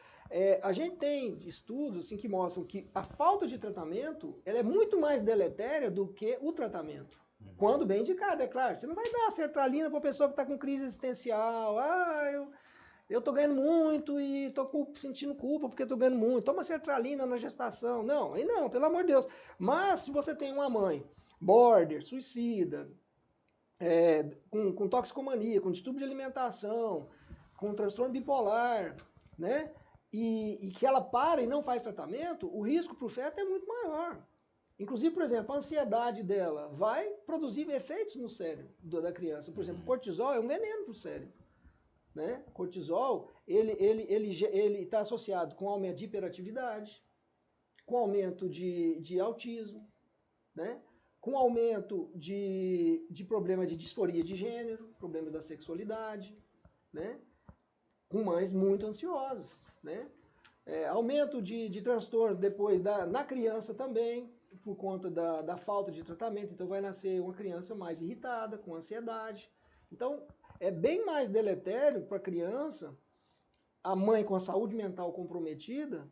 A gente tem estudos assim, que mostram que a falta de tratamento ela é muito mais deletéria do que o tratamento. Quando bem indicado, é claro. Você não vai dar sertralina para uma pessoa que está com crise existencial. eu tô ganhando muito e tô sentindo culpa porque tô ganhando muito. Toma sertralina na gestação. Não, aí não, pelo amor de Deus. Mas se você tem uma mãe border, suicida, com toxicomania, com distúrbio de alimentação, com transtorno bipolar, né? E que ela para e não faz tratamento, o risco para o feto é muito maior. Inclusive, por exemplo, a ansiedade dela vai produzir efeitos no cérebro da criança. Por exemplo, o cortisol é um veneno para o cérebro. Né? Cortisol, ele está associado com aumento de hiperatividade, com aumento de autismo, né? Com aumento de problema de disforia de gênero, problema da sexualidade, né? Com mães muito ansiosas, né? Aumento de transtornos depois na criança também, por conta da falta de tratamento. Então vai nascer uma criança mais irritada, com ansiedade. Então é bem mais deletério para a criança, a mãe com a saúde mental comprometida,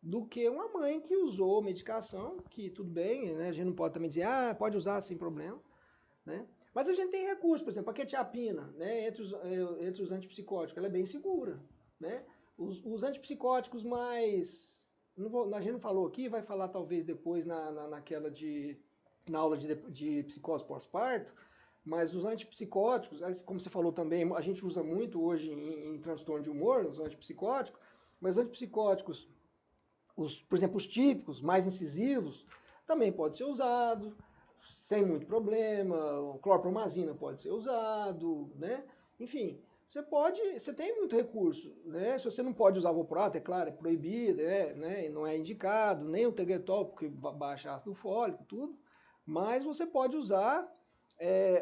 do que uma mãe que usou medicação, que tudo bem, né? A gente não pode também dizer, pode usar sem problema, né? Mas a gente tem recursos, por exemplo, a quetiapina, né? Entre os antipsicóticos, ela é bem segura, né? Os antipsicóticos mais... a gente não falou aqui, vai falar talvez depois na aula de psicose pós-parto, mas os antipsicóticos, como você falou também, a gente usa muito hoje em transtorno de humor, os antipsicóticos, mas os antipsicóticos, por exemplo, os típicos, mais incisivos, também pode ser usado, sem muito problema, clorpromazina pode ser usado, né? Enfim, você tem muito recurso, né? Se você não pode usar valproato, é claro, é proibido, né? Não é indicado, nem o tegretol, porque baixa ácido fólico, tudo, mas você pode usar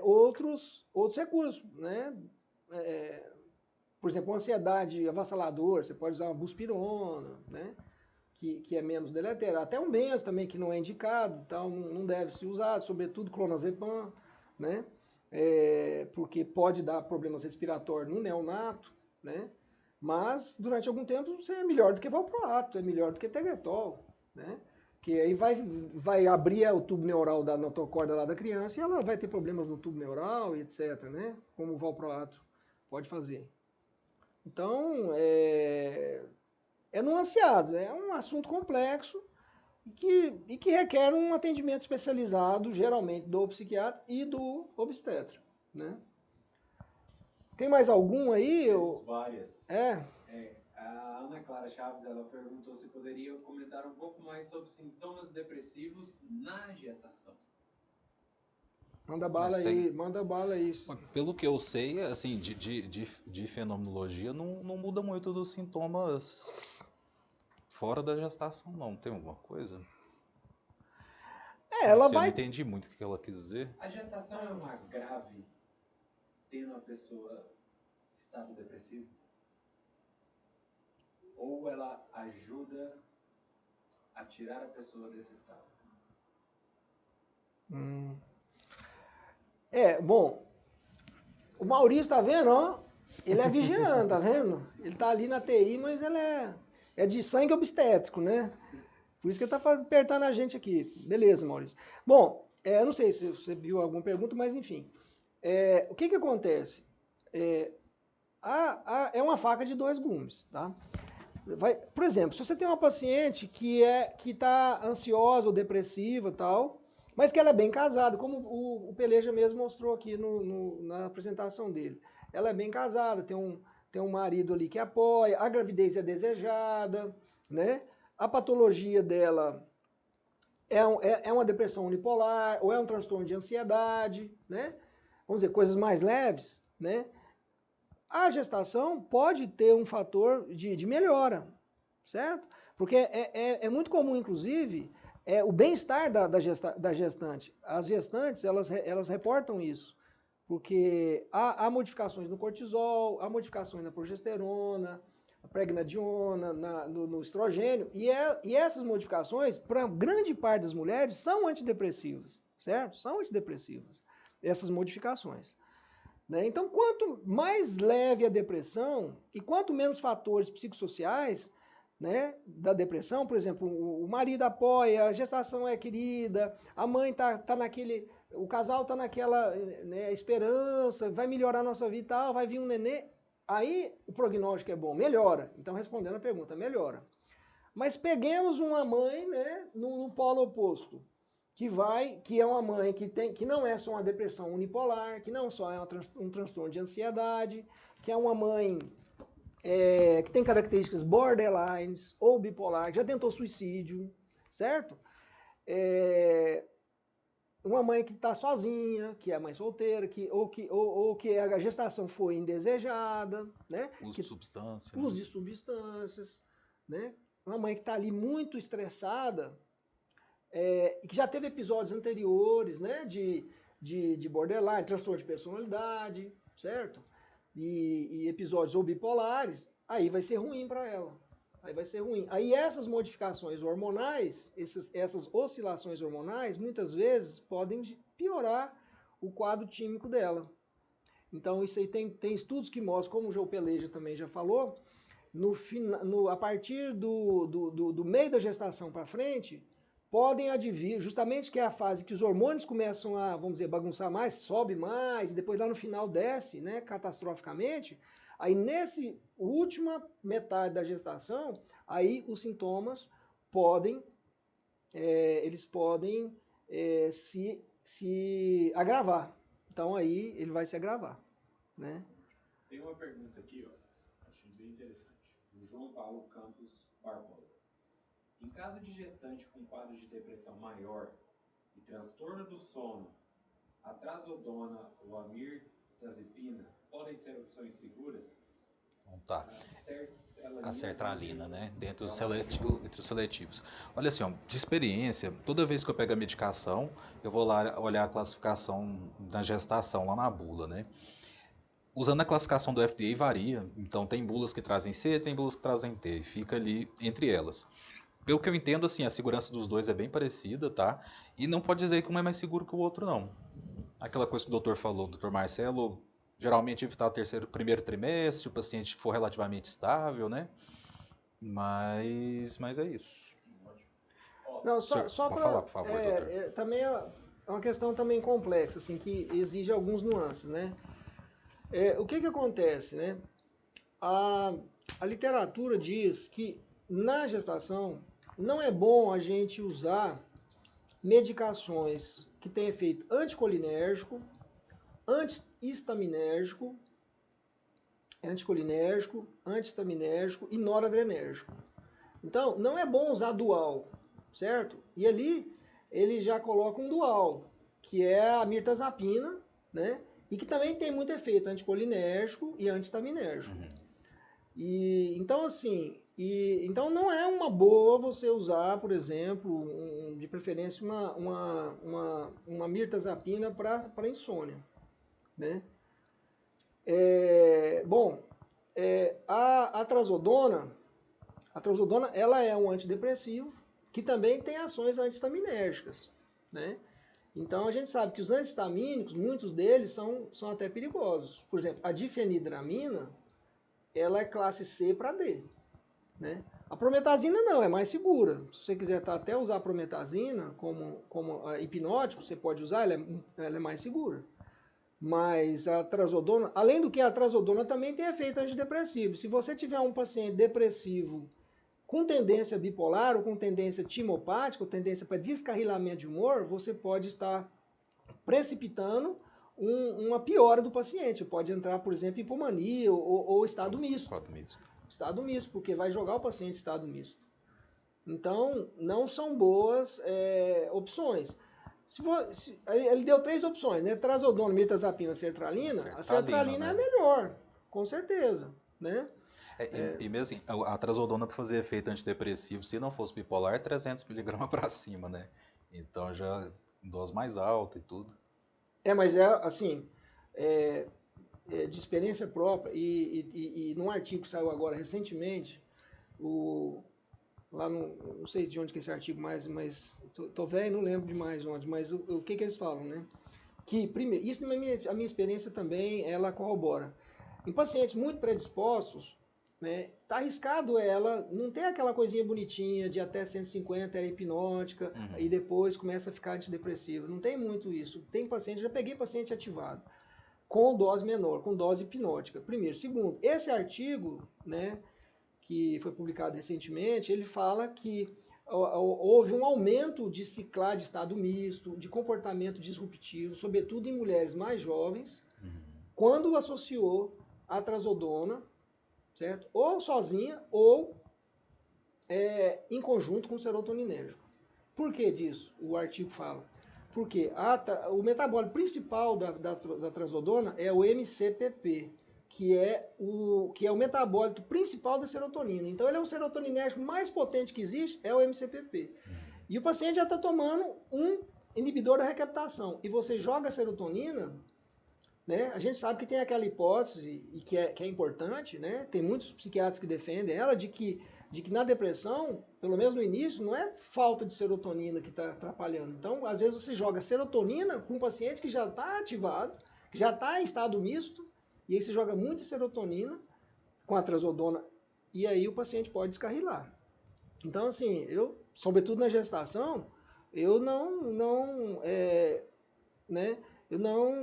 outros recursos, né? Por exemplo, uma ansiedade avassaladora, você pode usar uma buspirona, né? Que é menos deletério. Até um benzo também, que não é indicado, então não deve se usar, sobretudo clonazepam, né? Porque pode dar problemas respiratórios no neonato, né? Mas durante algum tempo você é melhor do que valproato, é melhor do que tegretol, né? Que aí vai abrir o tubo neural da notocorda lá da criança e ela vai ter problemas no tubo neural e etc, né? Como o valproato pode fazer. Então, nuanceado, é um assunto complexo e que requer um atendimento especializado, geralmente do psiquiatra e do obstetra, né? Tem mais algum aí? Temos várias. A Ana Clara Chaves, ela perguntou se poderia comentar um pouco mais sobre sintomas depressivos na gestação. Manda bala aí. Pelo que eu sei, assim, de fenomenologia, não muda muito dos sintomas fora da gestação, não. Tem alguma coisa? Eu não entendi muito o que ela quis dizer. A gestação é uma grave tendo a pessoa estado depressivo? Ou ela ajuda a tirar a pessoa desse estado? Bom, o Maurício, tá vendo, ó? Ele é vigiando, tá vendo? Ele tá ali na TI, mas ele é de sangue obstétrico, né? Por isso que ele tá apertando a gente aqui. Beleza, Maurício. Bom, eu não sei se você viu alguma pergunta, mas enfim. O que acontece? É uma faca de dois gumes, tá? Por exemplo, se você tem uma paciente que está ansiosa ou depressiva e tal, mas que ela é bem casada, como o Peleja mesmo mostrou aqui na apresentação dele. Ela é bem casada, tem um marido ali que apoia, a gravidez é desejada, né? A patologia dela é uma depressão unipolar, ou é um transtorno de ansiedade, né? Vamos dizer, coisas mais leves, né? A gestação pode ter um fator de melhora, certo? Porque é muito comum, inclusive, o bem-estar da gestante. As gestantes, elas reportam isso, porque há modificações no cortisol, há modificações na progesterona, a pregnadiona, no estrogênio, e essas modificações, para grande parte das mulheres, são antidepressivas, certo? São antidepressivas, essas modificações. Né? Então, quanto mais leve a depressão e quanto menos fatores psicossociais, né, da depressão, por exemplo, o marido apoia, a gestação é querida, a mãe tá naquele, o casal tá naquela, né, esperança, vai melhorar a nossa vida e tal, vai vir um nenê, Aí o prognóstico é bom, melhora. Então, respondendo a pergunta, melhora. Mas peguemos uma mãe, né, no polo oposto, que é uma mãe que não é só uma depressão unipolar, que não só é um transtorno de ansiedade, que é uma mãe que tem características borderlines ou bipolar, que já tentou suicídio, certo? Uma mãe que está sozinha, que é mãe solteira, ou que a gestação foi indesejada, né? Uso de substância. Uso de substâncias, né? Uma mãe que está ali muito estressada, e que já teve episódios anteriores, né? De borderline, transtorno de personalidade, certo? E episódios ou bipolares, aí vai ser ruim para ela. Aí vai ser ruim. Aí essas modificações hormonais, essas oscilações hormonais, muitas vezes podem piorar o quadro tímico dela. Então isso aí tem estudos que mostram, como o João Peleja também já falou, a partir do meio da gestação para frente, podem advir, justamente que é a fase que os hormônios começam a, vamos dizer, bagunçar mais, sobe mais, e depois lá no final desce, né, catastroficamente. Aí nesse última metade da gestação, aí os sintomas podem, eles podem se agravar. Então aí ele vai se agravar, né? Tem uma pergunta aqui, ó, achei bem interessante, do João Paulo Campos Barbosa. Em caso de gestante com quadro de depressão maior e transtorno do sono, a trazodona ou a mirtazapina podem ser opções seguras? Então tá. A sertralina, né? Entre os seletivos. Olha assim, ó, de experiência, toda vez que eu pego a medicação, eu vou lá olhar a classificação da gestação lá na bula, né? Usando a classificação do FDA varia, então tem bulas que trazem C, tem bulas que trazem T, fica ali entre elas. Pelo que eu entendo, assim, a segurança dos dois é bem parecida, tá? E não pode dizer que um é mais seguro que o outro, não. Aquela coisa que o doutor falou, o doutor Marcelo, geralmente evitar o primeiro trimestre, se o paciente for relativamente estável, né? Mas é isso. Não, só para para falar, por favor, doutor. também é uma questão também complexa, assim, que exige alguns nuances, né? O que acontece, né? A literatura diz que na gestação não é bom a gente usar medicações que têm efeito anticolinérgico, antihistaminérgico, antihistaminérgico e noradrenérgico. Então, não é bom usar dual, certo? E ali ele já coloca um dual, que é a mirtazapina, né? E que também tem muito efeito anticolinérgico e antihistaminérgico. E então assim, então não é uma boa você usar, por exemplo, de preferência uma mirtazapina para insônia, né? A trazodona ela é um antidepressivo que também tem ações antihistaminérgicas, né? Então a gente sabe que os antihistamínicos, muitos deles são até perigosos. Por exemplo, a difenidramina, ela é classe C para D, né? A prometazina não, é mais segura. Se você quiser até usar a prometazina como hipnótico, você pode usar, ela é mais segura. Mas a trazodona, além do que a trazodona também tem efeito antidepressivo. Se você tiver um paciente depressivo com tendência bipolar ou com tendência timopática, ou tendência para descarrilamento de humor, você pode estar precipitando uma piora do paciente. Pode entrar, por exemplo, em hipomania ou estado misto. Estado misto, porque vai jogar o paciente em estado misto. Então, não são boas opções. Ele deu 3 opções, né? Trazodona, mirtazapina, sertralina. A sertralina, né? É melhor, com certeza, né? E mesmo assim, a trazodona para fazer efeito antidepressivo, se não fosse bipolar, é 300 mg para cima, né? Então já dose mais alta e tudo. Mas assim, de experiência própria, e num artigo que saiu agora recentemente, lá não sei de onde que é esse artigo mais, mas tô velho, não lembro de mais onde, mas o que eles falam, né? Que, primeiro, isso a minha experiência também, ela corrobora. Em pacientes muito predispostos, né, tá arriscado ela não ter aquela coisinha bonitinha de até 150, ela é hipnótica, e depois começa a ficar antidepressiva. Não tem muito isso. Tem paciente, já peguei paciente ativado. com dose menor, com dose hipnótica. Primeiro. Segundo, esse artigo, né, que foi publicado recentemente, ele fala que houve um aumento de ciclar de estado misto, de comportamento disruptivo, sobretudo em mulheres mais jovens, quando associou a trazodona, certo? Ou sozinha, ou em conjunto com o serotoninérgico. Por que disso? O artigo fala. Porque o metabólito principal da trazodona é o MCPP, que é o metabólito principal da serotonina. Então ele é um serotoninérgico mais potente que existe, é o MCPP. E o paciente já está tomando um inibidor da recaptação. E você joga a serotonina, né? A gente sabe que tem aquela hipótese, e que é importante, né? Tem muitos psiquiatras que defendem ela, de que na depressão, pelo menos no início, não é falta de serotonina que está atrapalhando. Então, às vezes você joga serotonina com um paciente que já está ativado, que já está em estado misto, e aí você joga muita serotonina com a trazodona, e aí o paciente pode descarrilar. Então, assim, sobretudo na gestação, eu não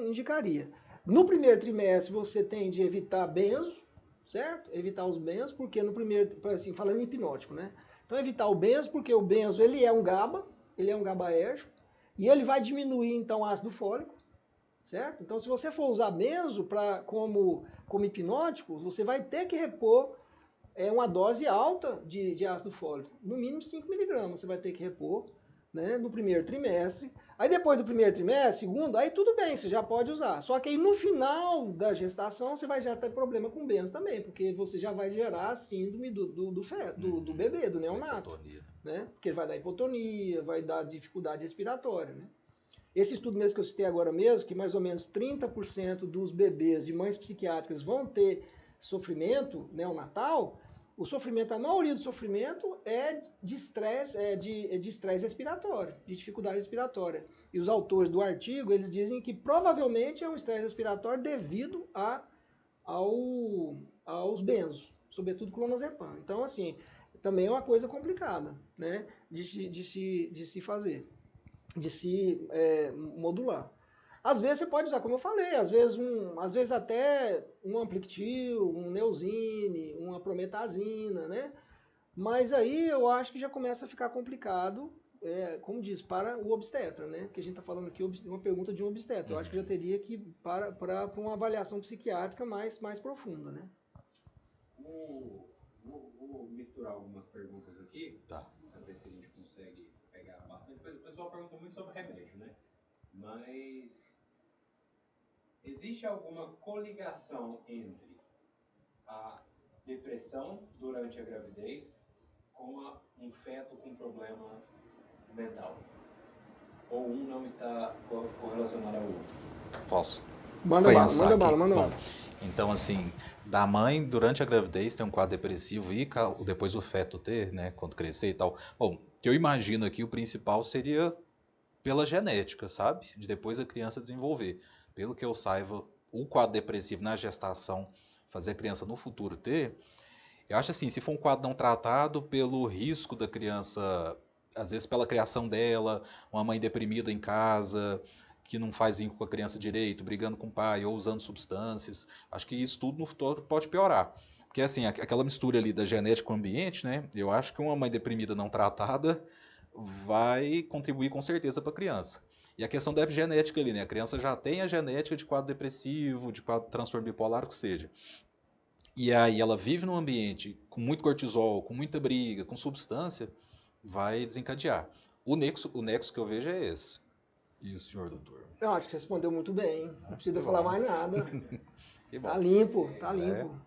indicaria. No primeiro trimestre, você tem de evitar benzo, certo? Evitar os benzos, porque no primeiro, assim, falando em hipnótico, né? Então, evitar o benzo, porque o benzo, ele é um GABA, ele é um GABAérgico, e ele vai diminuir, então, o ácido fólico, certo? Então, se você for usar benzo como hipnótico, você vai ter que repor uma dose alta de ácido fólico, no mínimo 5 miligramas você vai ter que repor, né, no primeiro trimestre. Aí depois do primeiro trimestre, segundo, aí tudo bem, você já pode usar. Só que aí no final da gestação você vai já ter problema com benzo também, porque você já vai gerar a síndrome do bebê, do neonato. Né? Porque vai dar hipotonia, vai dar dificuldade respiratória. Né? Esse estudo mesmo que eu citei agora mesmo, que mais ou menos 30% dos bebês de mães psiquiátricas vão ter sofrimento neonatal, a maioria do sofrimento é de estresse, de estresse respiratório, de dificuldade respiratória. E os autores do artigo, eles dizem que provavelmente é um estresse respiratório devido aos benzos, sobretudo clonazepam. Então, assim, também é uma coisa complicada, né, de se fazer, de se modular. Às vezes você pode usar, como eu falei, às vezes até um Amplictil, um Neosine, uma Prometazina, né? Mas aí eu acho que já começa a ficar complicado, como diz, para o obstetra, né? Porque a gente está falando aqui uma pergunta de um obstetra. Eu acho que já teria que ir para uma avaliação psiquiátrica mais profunda, né? Vou misturar algumas perguntas aqui, tá, para ver se a gente consegue pegar bastante coisa. O pessoal pergunta muito sobre remédio, né? Mas existe alguma coligação entre a depressão durante a gravidez com um feto com problema mental? Ou um não está correlacionado ao outro? Posso Manda bala. Então, assim, da mãe, durante a gravidez, tem um quadro depressivo e depois o feto ter, né, quando crescer e tal. Bom, que eu imagino aqui, o principal seria pela genética, sabe? De depois a criança desenvolver. Pelo que eu saiba, o quadro depressivo na gestação, fazer a criança no futuro ter, eu acho assim, se for um quadro não tratado, pelo risco da criança, às vezes pela criação dela, uma mãe deprimida em casa, que não faz vínculo com a criança direito, brigando com o pai ou usando substâncias, acho que isso tudo no futuro pode piorar. Porque assim, aquela mistura ali da genética com o ambiente, né? Eu acho que uma mãe deprimida não tratada vai contribuir com certeza para a criança. E a questão da epigenética ali, né? A criança já tem a genética de quadro depressivo, de quadro transtorno bipolar, o que seja. E aí ela vive num ambiente com muito cortisol, com muita briga, com substância, vai desencadear. O nexo que eu vejo é esse. E o senhor, doutor? Eu acho que respondeu muito bem, não precisa falar mais nada. Que bom. Tá limpo, tá limpo.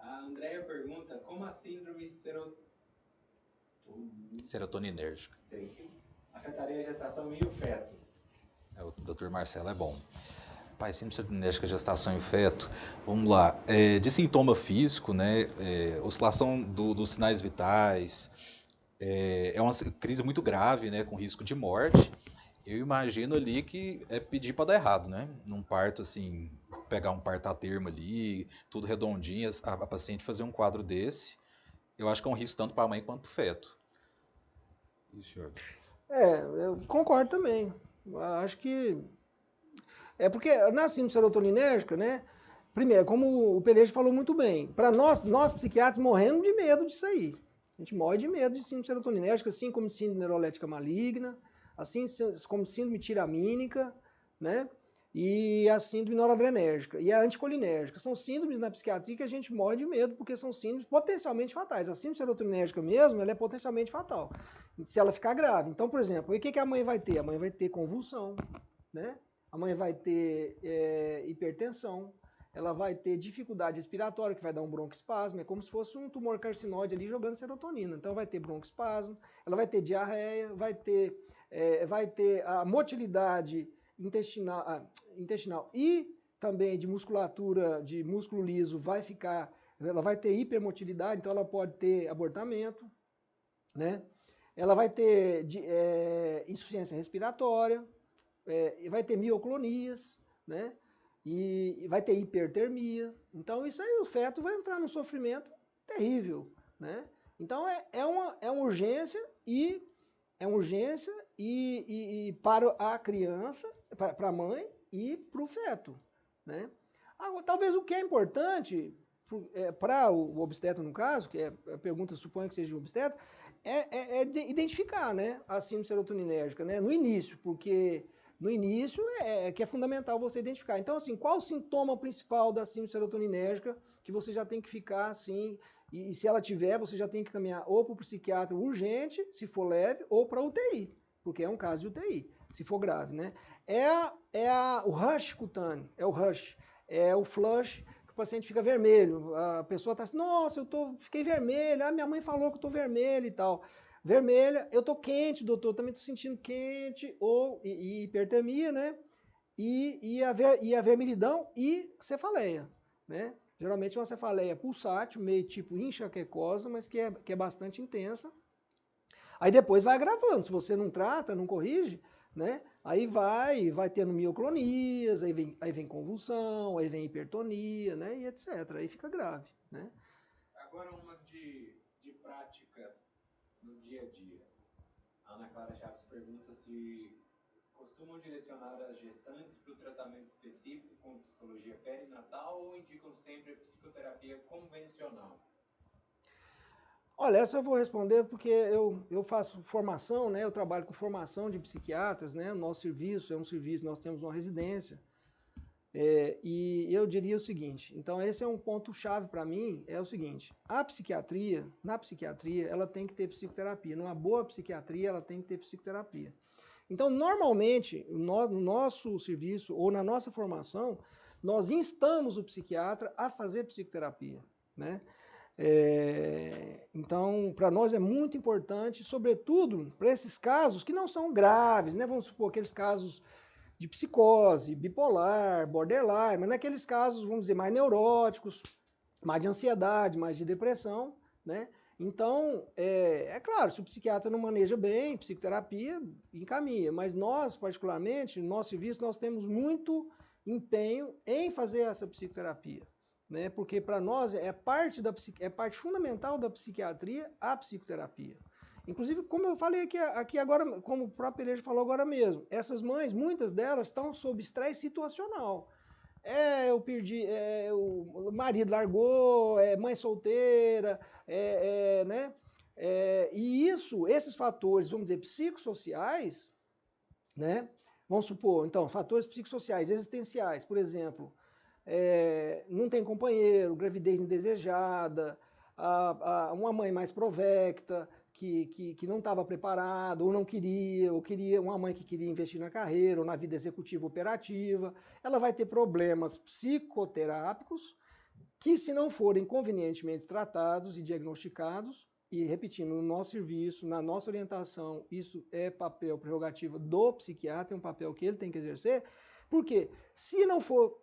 A Andrea pergunta como a síndrome serotoninérgica afetaria a gestação e o feto? O doutor Marcelo é bom. Pai, síndrome serotoninérgica, gestação e o feto. Vamos lá. De sintoma físico, né? Oscilação dos sinais vitais. É uma crise muito grave, né? Com risco de morte. Eu imagino ali que é pedir para dar errado, né? Num parto, assim, pegar um parto a termo ali, tudo redondinho, a paciente fazer um quadro desse, eu acho que é um risco tanto para a mãe quanto para o feto. E o senhor? Eu concordo também. Acho que É porque na síndrome serotoninérgica, né? Primeiro, como o Peleja falou muito bem, para nós psiquiatras morrendo de medo disso aí. A gente morre de medo de síndrome serotoninérgica, assim como síndrome neurolética maligna, assim como síndrome tiramínica, né? E a síndrome noradrenérgica e a anticolinérgica. São síndromes na psiquiatria que a gente morre de medo, porque são síndromes potencialmente fatais. A síndrome serotoninérgica mesmo, ela é potencialmente fatal, se ela ficar grave. Então, por exemplo, o que a mãe vai ter? A mãe vai ter convulsão, né? A mãe vai ter hipertensão, ela vai ter dificuldade respiratória, que vai dar um broncoespasmo, é como se fosse um tumor carcinóide ali jogando serotonina. Então vai ter broncoespasmo, ela vai ter diarreia, vai ter a motilidade intestinal e também de musculatura, de músculo liso, ela vai ter hipermotilidade, então ela pode ter abortamento, né? Ela vai ter insuficiência respiratória, vai ter mioclonias, né? E vai ter hipertermia. Então isso aí o feto vai entrar num sofrimento terrível, né? Então é uma urgência e para a criança, para a mãe e para o feto, né? Talvez o que é importante para o obstetra, no caso, que é a pergunta, suponho que seja o obstetra, é identificar, né, a síndrome serotoninérgica, né, no início, porque no início que é fundamental você identificar. Então, assim, qual o sintoma principal da síndrome serotoninérgica que você já tem que ficar assim, e se ela tiver, você já tem que caminhar ou para o psiquiatra urgente, se for leve, ou para UTI, porque é um caso de UTI, se for grave, né? O rush cutâneo, é o rush, é o flush, que o paciente fica vermelho, a pessoa está assim, nossa, fiquei vermelho, minha mãe falou que eu estou vermelho e tal. Vermelha, eu tô quente, doutor, também tô sentindo quente, e hipertermia, né? E a vermelhidão e cefaleia, né? Geralmente é uma cefaleia pulsátil, meio tipo enxaquecosa, mas que é bastante intensa. Aí depois vai agravando, se você não trata, não corrige, né? Aí vai tendo mioclonias, aí vem convulsão, aí vem hipertonia, né? E etc. Aí fica grave, né? Agora uma de prática no dia a dia. A Ana Clara Chaves pergunta se costumam direcionar as gestantes para o tratamento específico com psicologia perinatal ou indicam sempre a psicoterapia convencional? Olha, essa eu vou responder porque eu faço formação, né? Eu trabalho com formação de psiquiatras, né? Nosso serviço é um serviço, nós temos uma residência. E eu diria o seguinte, então esse é um ponto-chave para mim, é o seguinte, na psiquiatria, ela tem que ter psicoterapia, numa boa psiquiatria, ela tem que ter psicoterapia. Então, normalmente, no nosso serviço ou na nossa formação, nós instamos o psiquiatra a fazer psicoterapia, né? Então, para nós é muito importante, sobretudo para esses casos que não são graves, né? Vamos supor, aqueles casos de psicose, bipolar, borderline, mas naqueles casos, vamos dizer, mais neuróticos, mais de ansiedade, mais de depressão, né? Então, claro, se o psiquiatra não maneja bem, psicoterapia, encaminha, mas nós, particularmente, no nosso serviço, nós temos muito empenho em fazer essa psicoterapia, né? Porque para nós é parte fundamental da psiquiatria a psicoterapia. Inclusive, como eu falei aqui agora, como o próprio Peleja falou agora mesmo, essas mães, muitas delas estão sob estresse situacional. Eu perdi, o marido largou, mãe solteira, né? E esses fatores, vamos dizer, psicossociais, né? Vamos supor, então, fatores psicossociais existenciais, por exemplo, não tem companheiro, gravidez indesejada, uma mãe mais provecta, que não estava preparada, ou queria uma mãe que queria investir na carreira, ou na vida executiva operativa, ela vai ter problemas psicoterápicos que, se não forem convenientemente tratados e diagnosticados, e repetindo, no nosso serviço, na nossa orientação, isso é papel prerrogativa do psiquiatra, é um papel que ele tem que exercer, porque se não for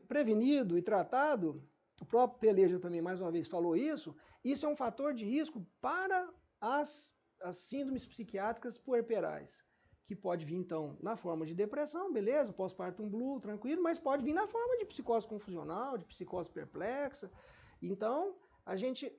prevenido e tratado, o próprio Peleja também mais uma vez falou isso é um fator de risco para as síndromes psiquiátricas puerperais, que pode vir então na forma de depressão, beleza, pós-partum blue, tranquilo, mas pode vir na forma de psicose confusional, de psicose perplexa. Então, a gente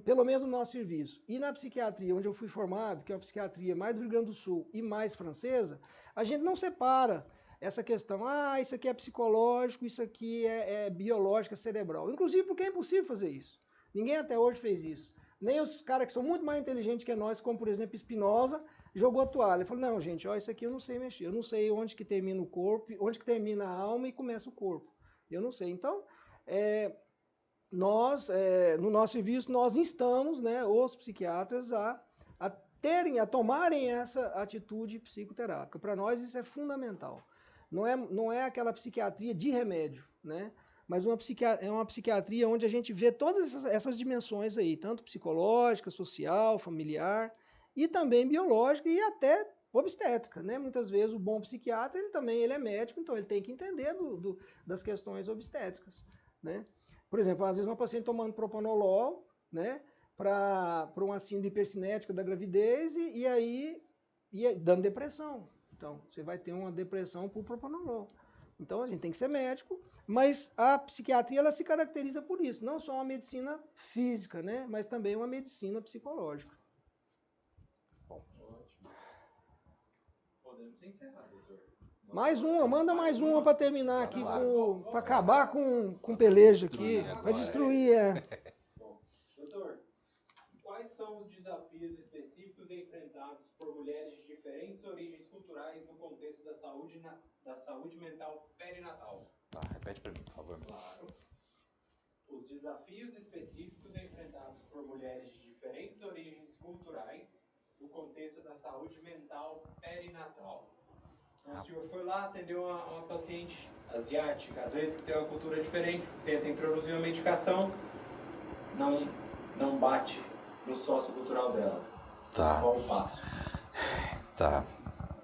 pelo menos no nosso serviço, e na psiquiatria, onde eu fui formado, que é a psiquiatria mais do Rio Grande do Sul e mais francesa, a gente não separa essa questão, isso aqui é psicológico, isso aqui é biológico, é cerebral. Inclusive porque é impossível fazer isso. Ninguém até hoje fez isso. Nem os caras que são muito mais inteligentes que nós, como por exemplo Spinoza, jogou a toalha. Ele falou, não, gente, isso aqui eu não sei mexer. Eu não sei onde que termina o corpo, onde que termina a alma e começa o corpo. Eu não sei. Então, nós, no nosso serviço, nós instamos, né, os psiquiatras a tomarem essa atitude psicoterápica. Para nós isso é fundamental. Não é aquela psiquiatria de remédio, né? Mas é uma psiquiatria onde a gente vê todas essas dimensões aí, tanto psicológica, social, familiar, e também biológica e até obstétrica, né? Muitas vezes o bom psiquiatra, ele é médico, então ele tem que entender das questões obstétricas, né? Por exemplo, às vezes uma paciente tomando propanolol, né? Para uma síndrome hipercinética da gravidez e aí dando depressão. Então, você vai ter uma depressão por propanolol. Então, a gente tem que ser médico, mas a psiquiatria ela se caracteriza por isso, não só uma medicina física, né, mas também uma medicina psicológica. Bom, ótimo. Podemos encerrar, doutor. Manda mais uma para terminar aqui, para acabar com o pelejo aqui, para destruir. Bom, doutor, quais são os desafios específicos enfrentados por mulheres de diferentes origens culturais no contexto da saúde mental perinatal? Tá, repete para mim, por favor. Claro. Os desafios específicos enfrentados por mulheres de diferentes origens culturais no contexto da saúde mental perinatal. Então, o senhor foi lá, atendeu uma paciente asiática, às vezes que tem uma cultura diferente, tenta introduzir uma medicação, não bate no sociocultural dela. Tá. Qual o passo? Tá,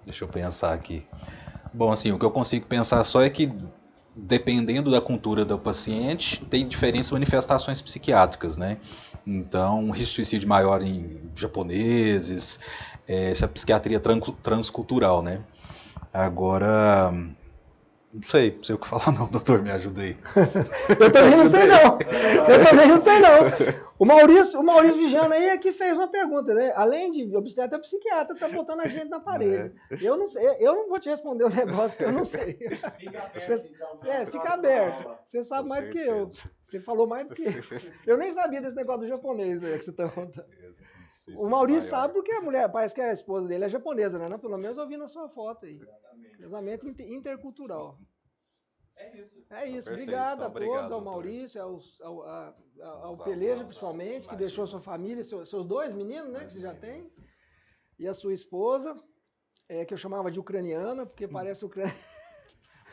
deixa eu pensar aqui. Bom, assim, o que eu consigo pensar só é que, dependendo da cultura do paciente, tem diferentes manifestações psiquiátricas, né? Então, um risco de suicídio maior em japoneses, essa psiquiatria transcultural, né? Agora, não sei o que falar não, doutor, me ajuda aí. Eu também não sei não. O Maurício Vigiano aí é que fez uma pergunta, né? Além de obstetra, psiquiatra tá botando a gente na parede. Eu não sei, eu não vou te responder o negócio que eu não sei. Fica aberto, então. Fica aberto. Você sabe mais do que eu. Você falou mais do que eu. Eu nem sabia desse negócio do japonês aí que você tá contando. O Maurício sabe porque a mulher, parece que a esposa dele é japonesa, né? Não, pelo menos eu vi na sua foto aí. Exatamente. Casamento intercultural. É isso. É isso. Perfeito. Obrigado Então, a todos, obrigado, ao doutor. Maurício, ao Peleja, principalmente, que deixou sua família, seus dois meninos, né, que você já tem, e a sua esposa, que eu chamava de ucraniana, porque parece ucraniana.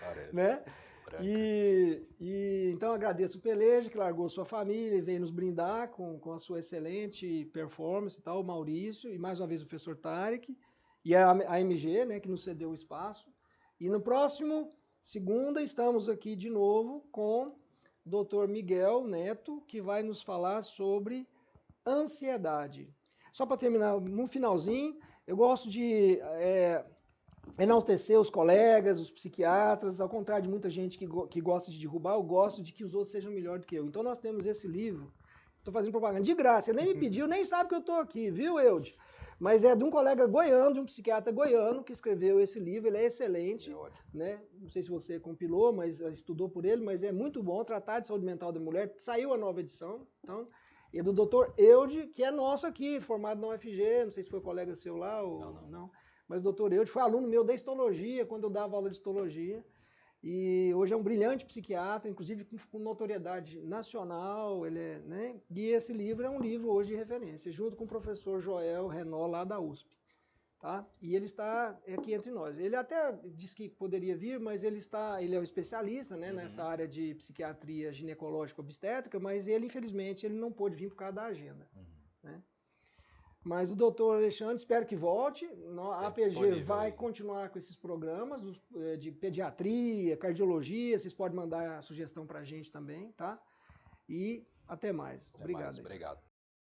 Parece. Né? Então agradeço o Peleja, que largou sua família e veio nos brindar com a sua excelente performance e tal, o Maurício, e mais uma vez o professor Tarek, e a MG, né, que nos cedeu o espaço. E no próximo segunda estamos aqui de novo com o Dr. Miguel Neto, que vai nos falar sobre ansiedade. Só para terminar, no finalzinho, eu gosto de enaltecer os colegas, os psiquiatras, ao contrário de muita gente que gosta de derrubar, eu gosto de que os outros sejam melhor do que eu. Então nós temos esse livro, estou fazendo propaganda de graça, ele nem me pediu, nem sabe que eu estou aqui, viu, Eude? Mas é de um colega goiano, de um psiquiatra goiano, que escreveu esse livro, ele é excelente, né? Não sei se você compilou, mas estudou por ele, mas é muito bom, Tratar de Saúde Mental da Mulher, saiu a nova edição, então, e é do Dr. Eude, que é nosso aqui, formado na UFG, não sei se foi colega seu lá ou não. Mas o doutor Eude foi aluno meu da histologia, quando eu dava aula de histologia, e hoje é um brilhante psiquiatra, inclusive com notoriedade nacional, né? E esse livro é um livro hoje de referência, junto com o professor Joel Renault, lá da USP. Tá? E ele está aqui entre nós. Ele até disse que poderia vir, mas ele é um especialista, né, nessa área de psiquiatria ginecológica obstétrica, mas ele, infelizmente, ele não pôde vir por causa da agenda. Né? Mas o doutor Alexandre, espero que volte. A APG vai continuar com esses programas de pediatria, cardiologia. Vocês podem mandar a sugestão para a gente também, tá? E até mais. Obrigado. Obrigado.